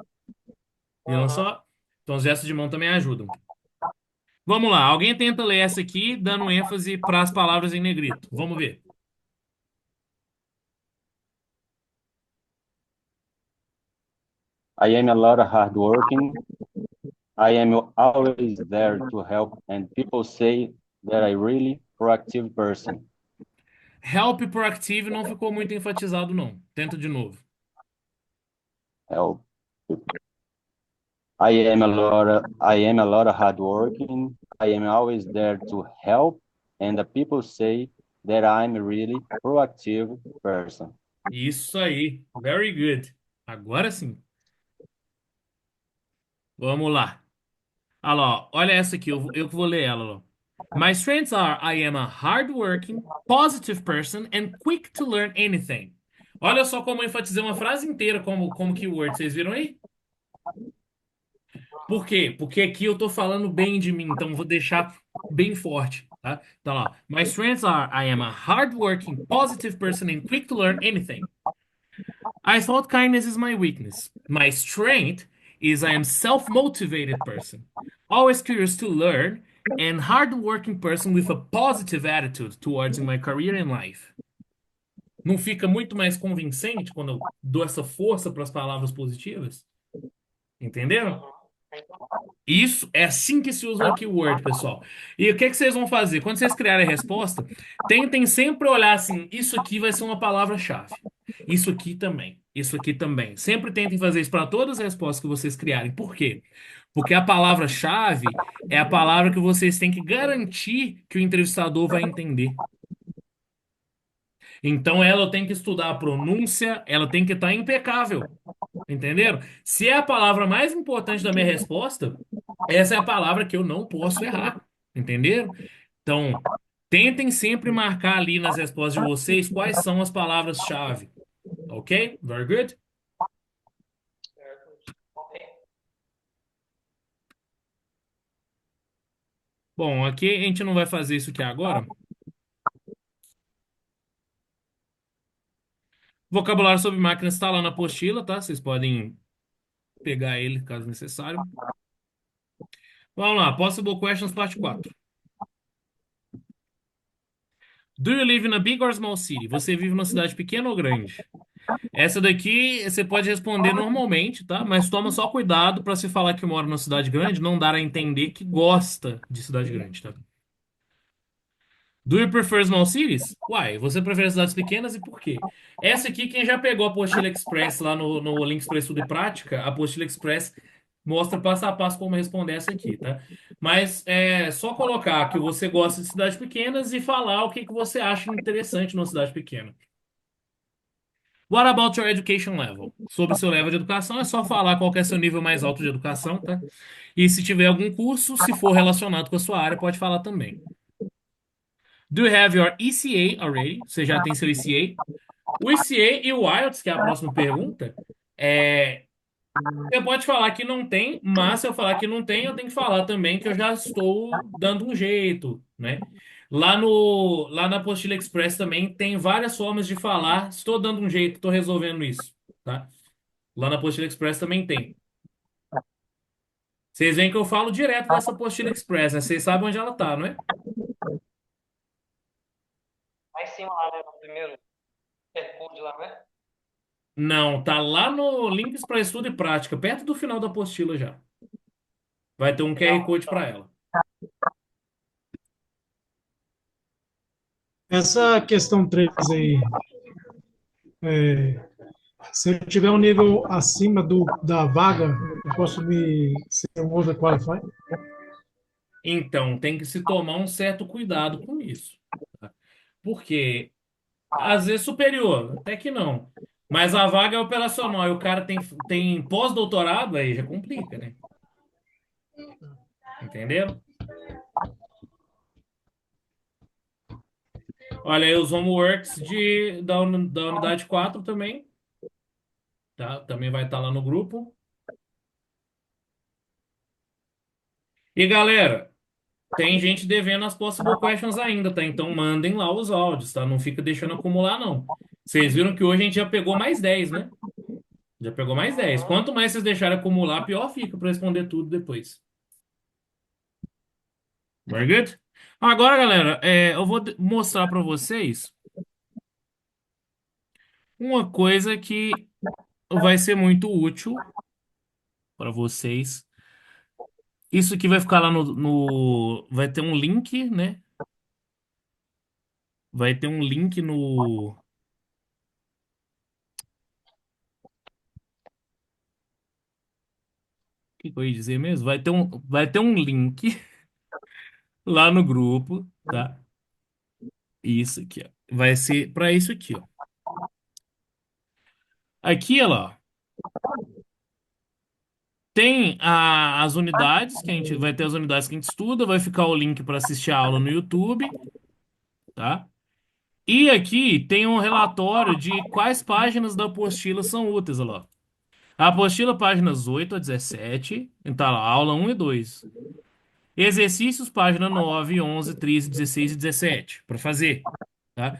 S1: Viram
S2: Uhum.
S1: só? Então os gestos de mão também ajudam. Vamos lá, alguém tenta ler essa aqui, dando ênfase para as palavras em negrito. Vamos ver.
S4: I am a lot of hardworking. I am always there to help, and people say that I really proactive person.
S1: Help e proactive não ficou muito enfatizado, não. Tenta de novo.
S4: Help. I am a lot of hardworking. I am always there to help, and the people say that I'm a really proactive person.
S1: Isso aí. Very good. Agora sim. Vamos lá. Olha lá, ó. Olha essa aqui, eu que vou ler ela, ó. My strengths are I am a hardworking, positive person and quick to learn anything. Olha só como eu enfatizei uma frase inteira como keyword, vocês viram aí? Por quê? Porque aqui eu tô falando bem de mim, então vou deixar bem forte, tá? Então lá, my strengths are I am a hardworking, positive person and quick to learn anything. I thought kindness is my weakness. My strength is I am self-motivated person, always curious to learn, and hardworking person with a positive attitude towards my career and life. Não fica muito mais convincente quando eu dou essa força para as palavras positivas? Entenderam?
S2: Uhum.
S1: Isso é assim que se usa uma keyword, pessoal. E o que que vocês vão fazer? Quando vocês criarem a resposta, tentem sempre olhar assim: isso aqui vai ser uma palavra-chave. Isso aqui também. Isso aqui também. Sempre tentem fazer isso para todas as respostas que vocês criarem. Por quê? Porque a palavra-chave é a palavra que vocês têm que garantir que o entrevistador vai entender. Então ela tem que estudar a pronúncia, ela tem que estar impecável. Entenderam? Se é a palavra mais importante da minha resposta, essa é a palavra que eu não posso errar. Entenderam? Então, tentem sempre marcar ali nas respostas de vocês quais são as palavras-chave. Ok? Very good?
S2: Ok.
S1: Bom, aqui a gente não vai fazer isso aqui agora. Vocabulário sobre máquinas está lá na apostila, tá? Vocês podem pegar ele caso necessário. Vamos lá, Possible Questions, parte 4. Do you live in a big or small city? Você vive numa cidade pequena ou grande? Essa daqui você pode responder normalmente, tá? Mas toma só cuidado para se falar que mora numa cidade grande, não dar a entender que gosta de cidade grande, tá? Do you prefer small cities? Uai, você prefere cidades pequenas e por quê? Essa aqui, quem já pegou a Apostila Express lá no Links para Estudo e Prática, a Apostila Express mostra passo a passo como responder essa aqui, tá? Mas é só colocar que você gosta de cidades pequenas e falar o que que você acha interessante numa cidade pequena. What about your education level? Sobre o seu level de educação, é só falar qual que é seu nível mais alto de educação, tá? E se tiver algum curso, se for relacionado com a sua área, pode falar também. Do you have your ECA already? Você já tem seu ECA? O ECA e o IELTS, que é a próxima pergunta, você pode falar que não tem, mas se eu falar que não tem, eu tenho que falar também que eu já estou dando um jeito, né? Lá na Apostila Express também tem várias formas de falar, estou dando um jeito, estou resolvendo isso, tá? Lá na Apostila Express também tem. Vocês veem que eu falo direto dessa Apostila Express, né? Vocês sabem onde ela tá, não é?
S2: Lá em cima, lá, né, no primeiro QR Code lá, né?
S1: Não, tá lá no Links para Estudo e Prática, perto do final da apostila já. Vai ter um QR
S2: Legal,
S1: Code
S2: então.
S1: para ela.
S3: Essa questão 3 aí, é, se eu tiver um nível acima da vaga, eu posso me ser um overqualified?
S1: Então, tem que se tomar um certo cuidado com isso, tá? Porque, às vezes, superior, até que não. Mas a vaga é operacional e o cara tem pós-doutorado, aí já complica, né? Entenderam? Olha aí os homeworks da unidade 4 também, tá? Também vai estar lá no grupo. E, galera, tem gente devendo as possible questions ainda, tá? Então mandem lá os áudios, tá? Não fica deixando acumular, não. Vocês viram que hoje a gente já pegou mais 10, né? Já pegou mais 10.
S2: Uhum.
S1: Quanto mais vocês deixarem acumular, pior fica para responder tudo depois. Very good? Agora, galera, eu vou mostrar para vocês uma coisa que vai ser muito útil para vocês. Isso aqui vai ficar lá vai ter um link, né? Vai ter um link no. O que que eu ia dizer mesmo? Vai ter um link lá no grupo, tá? Isso aqui, ó. Vai ser para isso aqui, ó. Aqui, ó. Tem as unidades que a gente vai ter as unidades que a gente estuda, vai ficar o link para assistir a aula no YouTube, tá? E aqui tem um relatório de quais páginas da apostila são úteis, olha lá. A apostila, páginas 8 a 17, tá lá, aula 1 e 2. Exercícios, página 9, 11, 13, 16 e 17, para fazer, tá?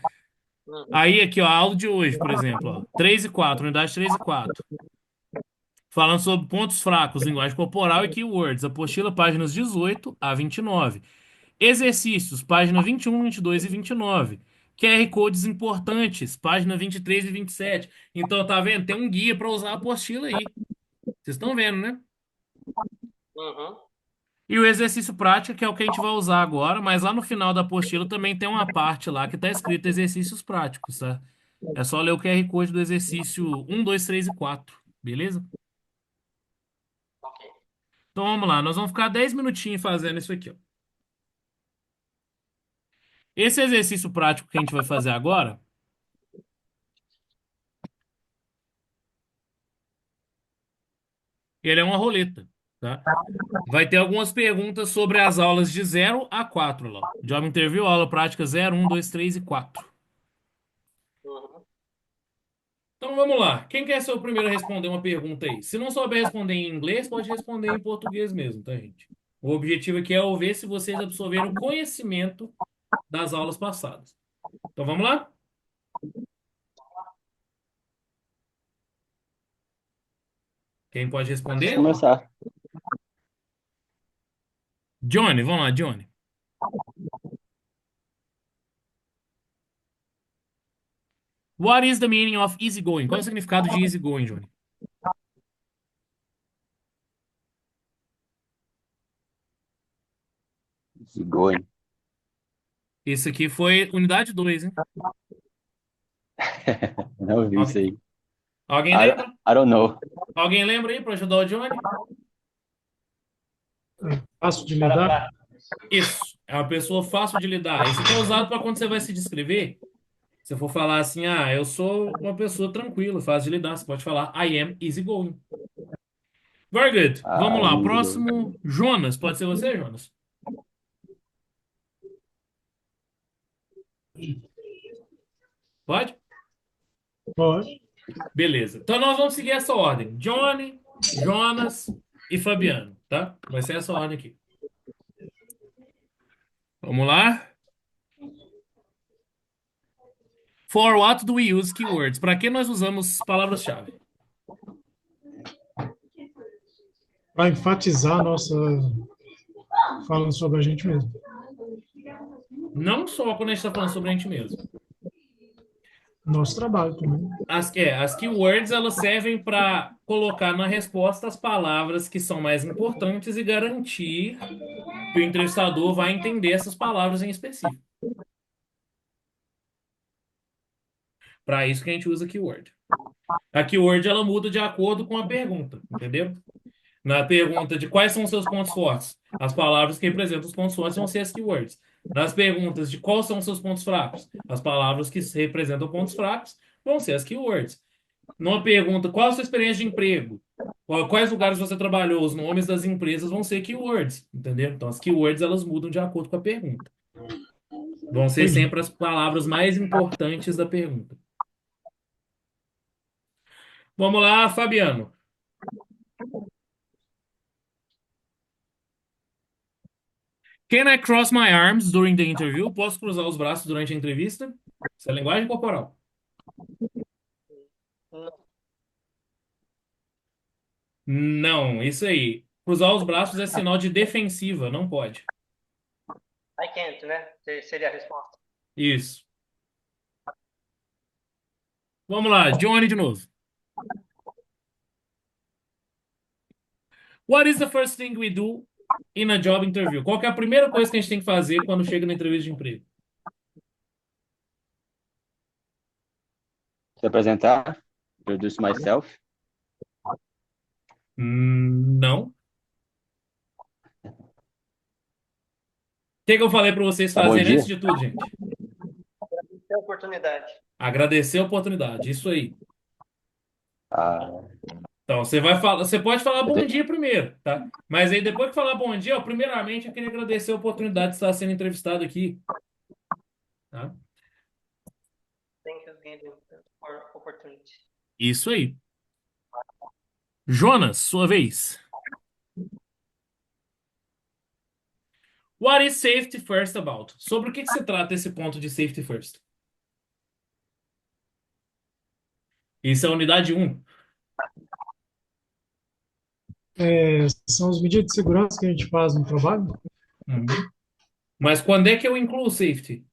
S2: Uhum.
S1: Aí aqui, ó, a aula de hoje, por exemplo, ó, 3 e 4, unidade 3 e 4. Falando sobre pontos fracos, linguagem corporal e keywords. Apostila, páginas 18 a 29. Exercícios, página 21, 22 e 29. QR codes importantes, página 23 e 27. Então, tá vendo? Tem um guia para usar a apostila aí. Vocês estão vendo, né?
S2: Uhum.
S1: E o exercício prático, que é o que a gente vai usar agora, mas lá no final da apostila também tem uma parte lá que está escrito exercícios práticos, tá? É só ler o QR Code do exercício 1, 2, 3 e 4, beleza?
S2: Ok.
S1: Então vamos lá, nós vamos ficar 10 minutinhos fazendo isso aqui, ó. Esse exercício prático que a gente vai fazer agora, ele é uma roleta, tá? Vai ter algumas perguntas sobre as aulas de 0 a 4 lá. Job Interview, aula prática 0, 1, 2, 3 e 4.
S2: Uhum.
S1: Então vamos lá. Quem quer ser o primeiro a responder uma pergunta aí? Se não souber responder em inglês, pode responder em português mesmo, tá, gente? O objetivo aqui é ver se vocês absorveram o conhecimento das aulas passadas. Então vamos lá? Quem pode
S2: Pode
S4: Pode
S2: ser.
S1: responder?
S4: começar.
S1: Johnny, vamos lá, Johnny. What is the meaning of easygoing? Qual é o significado de easygoing, Johnny?
S4: Easygoing.
S1: Esse aqui foi unidade 2, hein?
S4: Não vi isso
S1: Alguém,
S4: aí.
S1: alguém
S4: I,
S1: lembra?
S4: I don't know.
S1: Alguém lembra aí para ajudar o Johnny?
S3: Fácil de
S2: Cara
S3: lidar?
S2: prático.
S1: Isso. É uma pessoa fácil de lidar. Isso aqui é usado para quando você vai se descrever. Se eu for falar assim, eu sou uma pessoa tranquila, fácil de lidar, você pode falar I am easygoing. Very good.
S4: Ah,
S1: Vamos lá.
S4: easygoing.
S1: Próximo, Jonas. Pode ser você, Jonas? Pode?
S3: Pode.
S1: Beleza. Então nós vamos seguir essa ordem. Johnny, Jonas e Fabiano, tá? Vai ser essa ordem aqui. Vamos lá. For what do we use keywords? Para que nós usamos palavras-chave?
S3: Para enfatizar a nossa falando sobre a gente mesmo.
S1: Não só quando a gente está falando sobre a gente mesmo.
S3: Nosso trabalho também.
S1: As keywords elas servem para colocar na resposta as palavras que são mais importantes e garantir que o entrevistador vai entender essas palavras em específico. Para isso que a gente usa keyword. A keyword ela muda de acordo com a pergunta, entendeu? Na pergunta de quais são os seus pontos fortes, as palavras que representam os pontos fortes vão ser as keywords. Nas perguntas de quais são os seus pontos fracos, as palavras que representam pontos fracos vão ser as keywords. Numa pergunta, qual a sua experiência de emprego? Quais lugares você trabalhou? Os nomes das empresas vão ser keywords, entendeu? Então, as keywords elas mudam de acordo com a pergunta. Vão ser
S3: Entendi.
S1: sempre as palavras mais importantes da pergunta. Vamos lá, Fabiano. Can I cross my arms during the interview? Posso cruzar os braços durante a entrevista? Isso é linguagem corporal. Não, isso aí. Cruzar os braços é sinal de defensiva, não pode.
S2: I can't, né? Seria a resposta.
S1: Isso. Vamos lá, Johnny de novo. What is the first thing we do in a job interview? Qual que é a primeira coisa que a gente tem que fazer quando chega na entrevista de emprego?
S4: Se apresentar. Introduce myself.
S1: Não. O que que eu falei para vocês
S4: Tá, bom
S1: fazerem
S4: dia.
S1: antes de tudo, gente?
S2: Tem a oportunidade.
S1: Agradecer a oportunidade. Isso aí.
S4: Ah,
S1: Então, você vai falar, você pode falar
S4: eu
S1: bom
S4: tenho-
S1: dia primeiro, tá? Mas aí depois que falar bom dia, ó, primeiramente eu queria agradecer a oportunidade de estar sendo entrevistado aqui, tá?
S2: Thank you given for opportunity.
S1: Isso aí. Jonas, sua vez. What is safety first about? Sobre o que que se trata esse ponto de safety first? Isso é a unidade 1.
S3: São as medidas de segurança que a gente faz no trabalho.
S1: Uhum. Mas quando é que eu incluo o safety?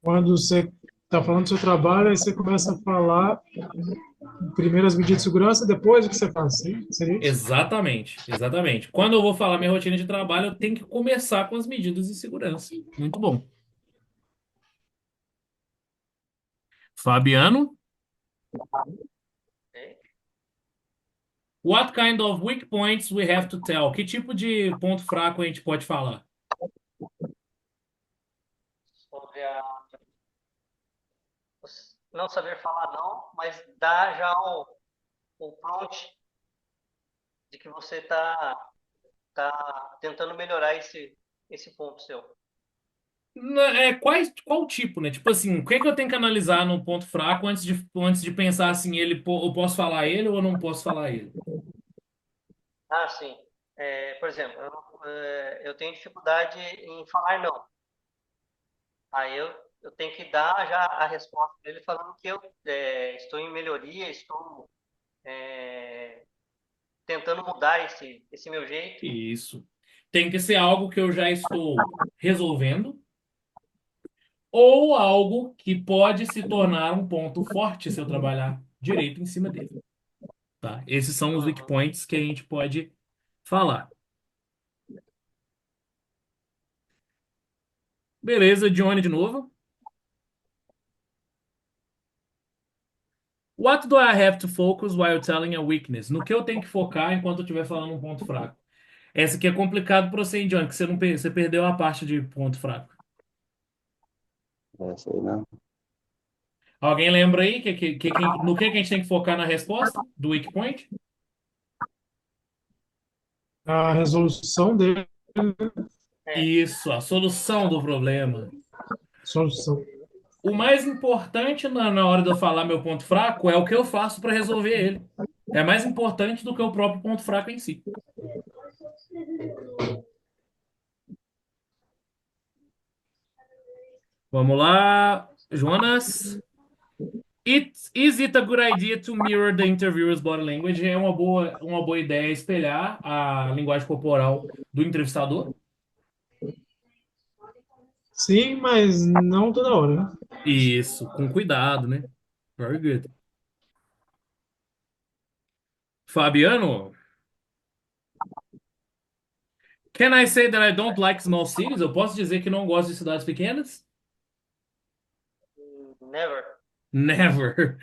S3: Quando você está falando do seu trabalho, aí você começa a falar primeiro as medidas de segurança, depois o que você faz. Seria isso?
S1: Exatamente, exatamente. Quando eu vou falar minha rotina de trabalho, eu tenho que começar com as medidas de segurança. Muito bom. Fabiano,
S2: Ok?
S1: what kind of weak points we have to tell? Que tipo de ponto fraco a gente pode falar?
S2: Sobre não saber falar não, mas dá já o prompt de que você tá tentando melhorar esse ponto seu.
S1: Qual tipo, né? Tipo assim, o que é que eu tenho que analisar no ponto fraco antes de pensar assim, eu posso falar ele ou eu não posso falar ele?
S2: Ah, sim. Por exemplo, eu tenho dificuldade em falar não. Aí eu tenho que dar já a resposta dele falando que eu estou em melhoria, estou tentando mudar esse meu jeito.
S1: Isso. Tem que ser algo que eu já estou resolvendo ou algo que pode se tornar um ponto forte se eu trabalhar direito em cima dele, tá? Esses são os weak
S2: Uhum.
S1: points que a gente pode falar. Beleza, Johnny de novo. What do I have to focus while telling a weakness? No que eu tenho que focar enquanto eu estiver falando um ponto fraco? Essa aqui é complicado para você, hein, Johnny, que você não você perdeu a parte de ponto fraco.
S4: É, sei não.
S1: Alguém lembra aí no que a gente tem que focar na resposta do weak point?
S3: A resolução dele,
S2: É.
S1: Isso, a solução do problema.
S3: solução.
S1: O mais importante na hora de eu falar meu ponto fraco é o que eu faço para resolver ele. É mais importante do que o próprio ponto fraco em si. Vamos lá, Jonas. Is it a good idea to mirror the interviewer's body language? É uma boa ideia espelhar a linguagem corporal do entrevistador?
S3: Sim, mas não toda hora, né?
S1: Isso, com cuidado, né? Very good. Fabiano, can I say that I don't like small cities? Eu posso dizer que não gosto de cidades pequenas?
S2: Never.
S1: Never.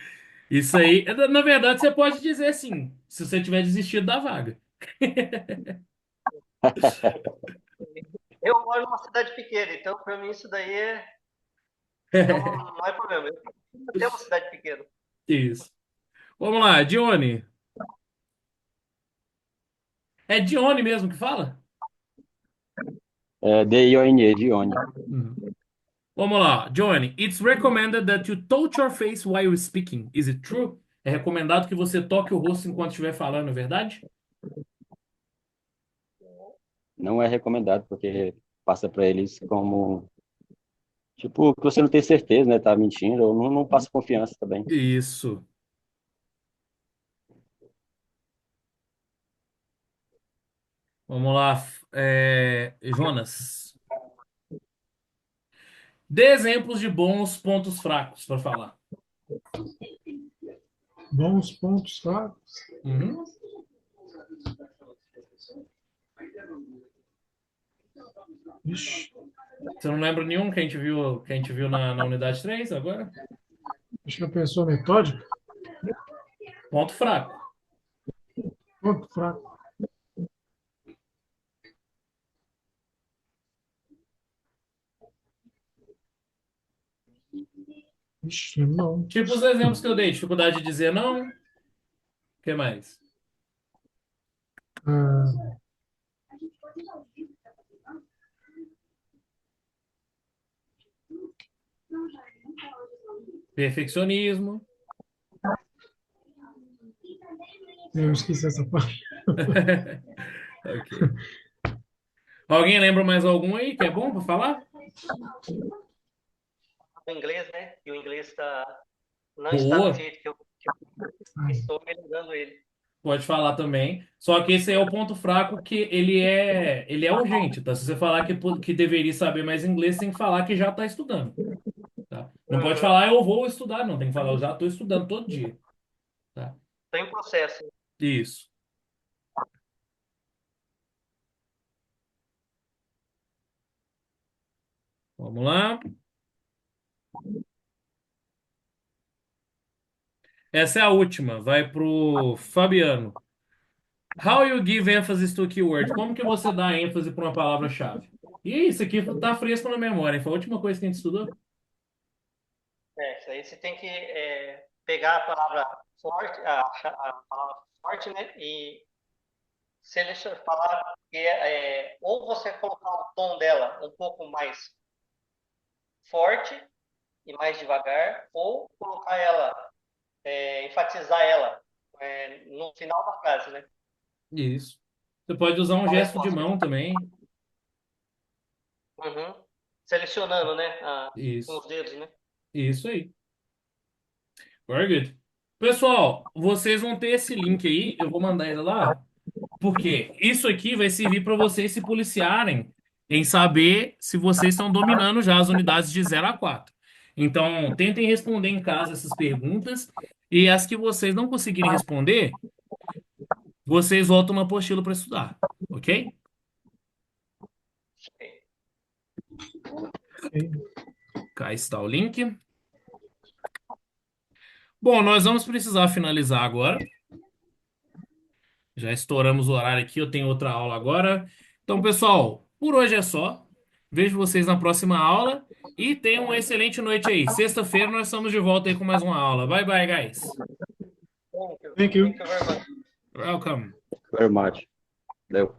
S1: Isso aí, na verdade, você pode dizer assim, se você tiver desistido da vaga.
S2: Eu moro numa cidade pequena, então para mim isso daí não é problema. Eu tenho uma cidade pequena.
S1: Isso. Vamos lá, Dione. É Dione mesmo que fala?
S4: É, D-I-O-N-E, de Ione.
S1: Uhum. Vamos lá, Johnny. It's recommended that you touch your face while you're speaking. Is it true? É recomendado que você toque o rosto enquanto estiver falando, é verdade?
S4: Não é recomendado, porque passa para eles como, tipo, que você não tem certeza, né? Tá mentindo, ou não passa confiança também.
S1: Isso. Vamos lá, Jonas. Dê exemplos de bons pontos fracos para falar.
S3: Bons pontos fracos.
S1: Uhum.
S3: Ixi,
S1: Você não lembra nenhum que a gente viu na unidade 3 agora?
S3: acho que a pessoa metódica.
S1: Ponto fraco.
S3: Ponto fraco. Ixi, não.
S1: Tipo os exemplos que eu dei, dificuldade de dizer não. O que mais?
S3: Ah,
S1: Perfeccionismo.
S3: eu esqueci essa parte.
S1: Ok. Alguém lembra mais algum aí que é bom para falar?
S2: O inglês, né? E o inglês não está do
S1: Boa.
S2: jeito que eu estou melhorando ele.
S1: Pode falar também. Só que esse é o ponto fraco que ele é urgente, tá? Se você falar que deveria saber mais inglês, tem que falar que já está estudando, tá? Não pode
S2: Uhum.
S1: falar eu vou estudar, não. Tem que falar eu já estou estudando todo dia, tá?
S2: Estou em processo.
S1: Isso. Vamos lá. Essa é a última. Vai pro Fabiano. How you give emphasis to a keyword? Como que você dá ênfase para uma palavra-chave? E isso aqui tá fresco na memória, hein? Foi a última coisa que a gente estudou?
S2: Isso aí você tem que pegar a palavra forte, a palavra forte, né? E falar que ou você colocar o tom dela um pouco mais forte e mais devagar, ou colocar ela, enfatizar ela no final da frase, né?
S1: Isso. Você pode usar um
S2: Qual
S1: gesto de
S2: resposta?
S1: mão também.
S2: Uhum. Selecionando, né? Com
S1: Isso.
S2: os dedos, né?
S1: Isso aí. Very good. Pessoal, vocês vão ter esse link aí, eu vou mandar ele lá, porque isso aqui vai servir para vocês se policiarem em saber se vocês estão dominando já as unidades de 0 a 4. Então, tentem responder em casa essas perguntas e as que vocês não conseguirem responder, vocês voltam uma apostila para estudar, ok?
S3: Okay.
S1: Cá está o link. Bom, nós vamos precisar finalizar agora. Já estouramos o horário aqui, eu tenho outra aula agora. Então, pessoal, por hoje é só. Vejo vocês na próxima aula e tenham uma excelente noite aí. Sexta-feira nós estamos de volta aí com mais uma aula. Bye bye, guys.
S3: Thank you.
S2: Thank you very much.
S1: Welcome.
S4: Very much. Valeu.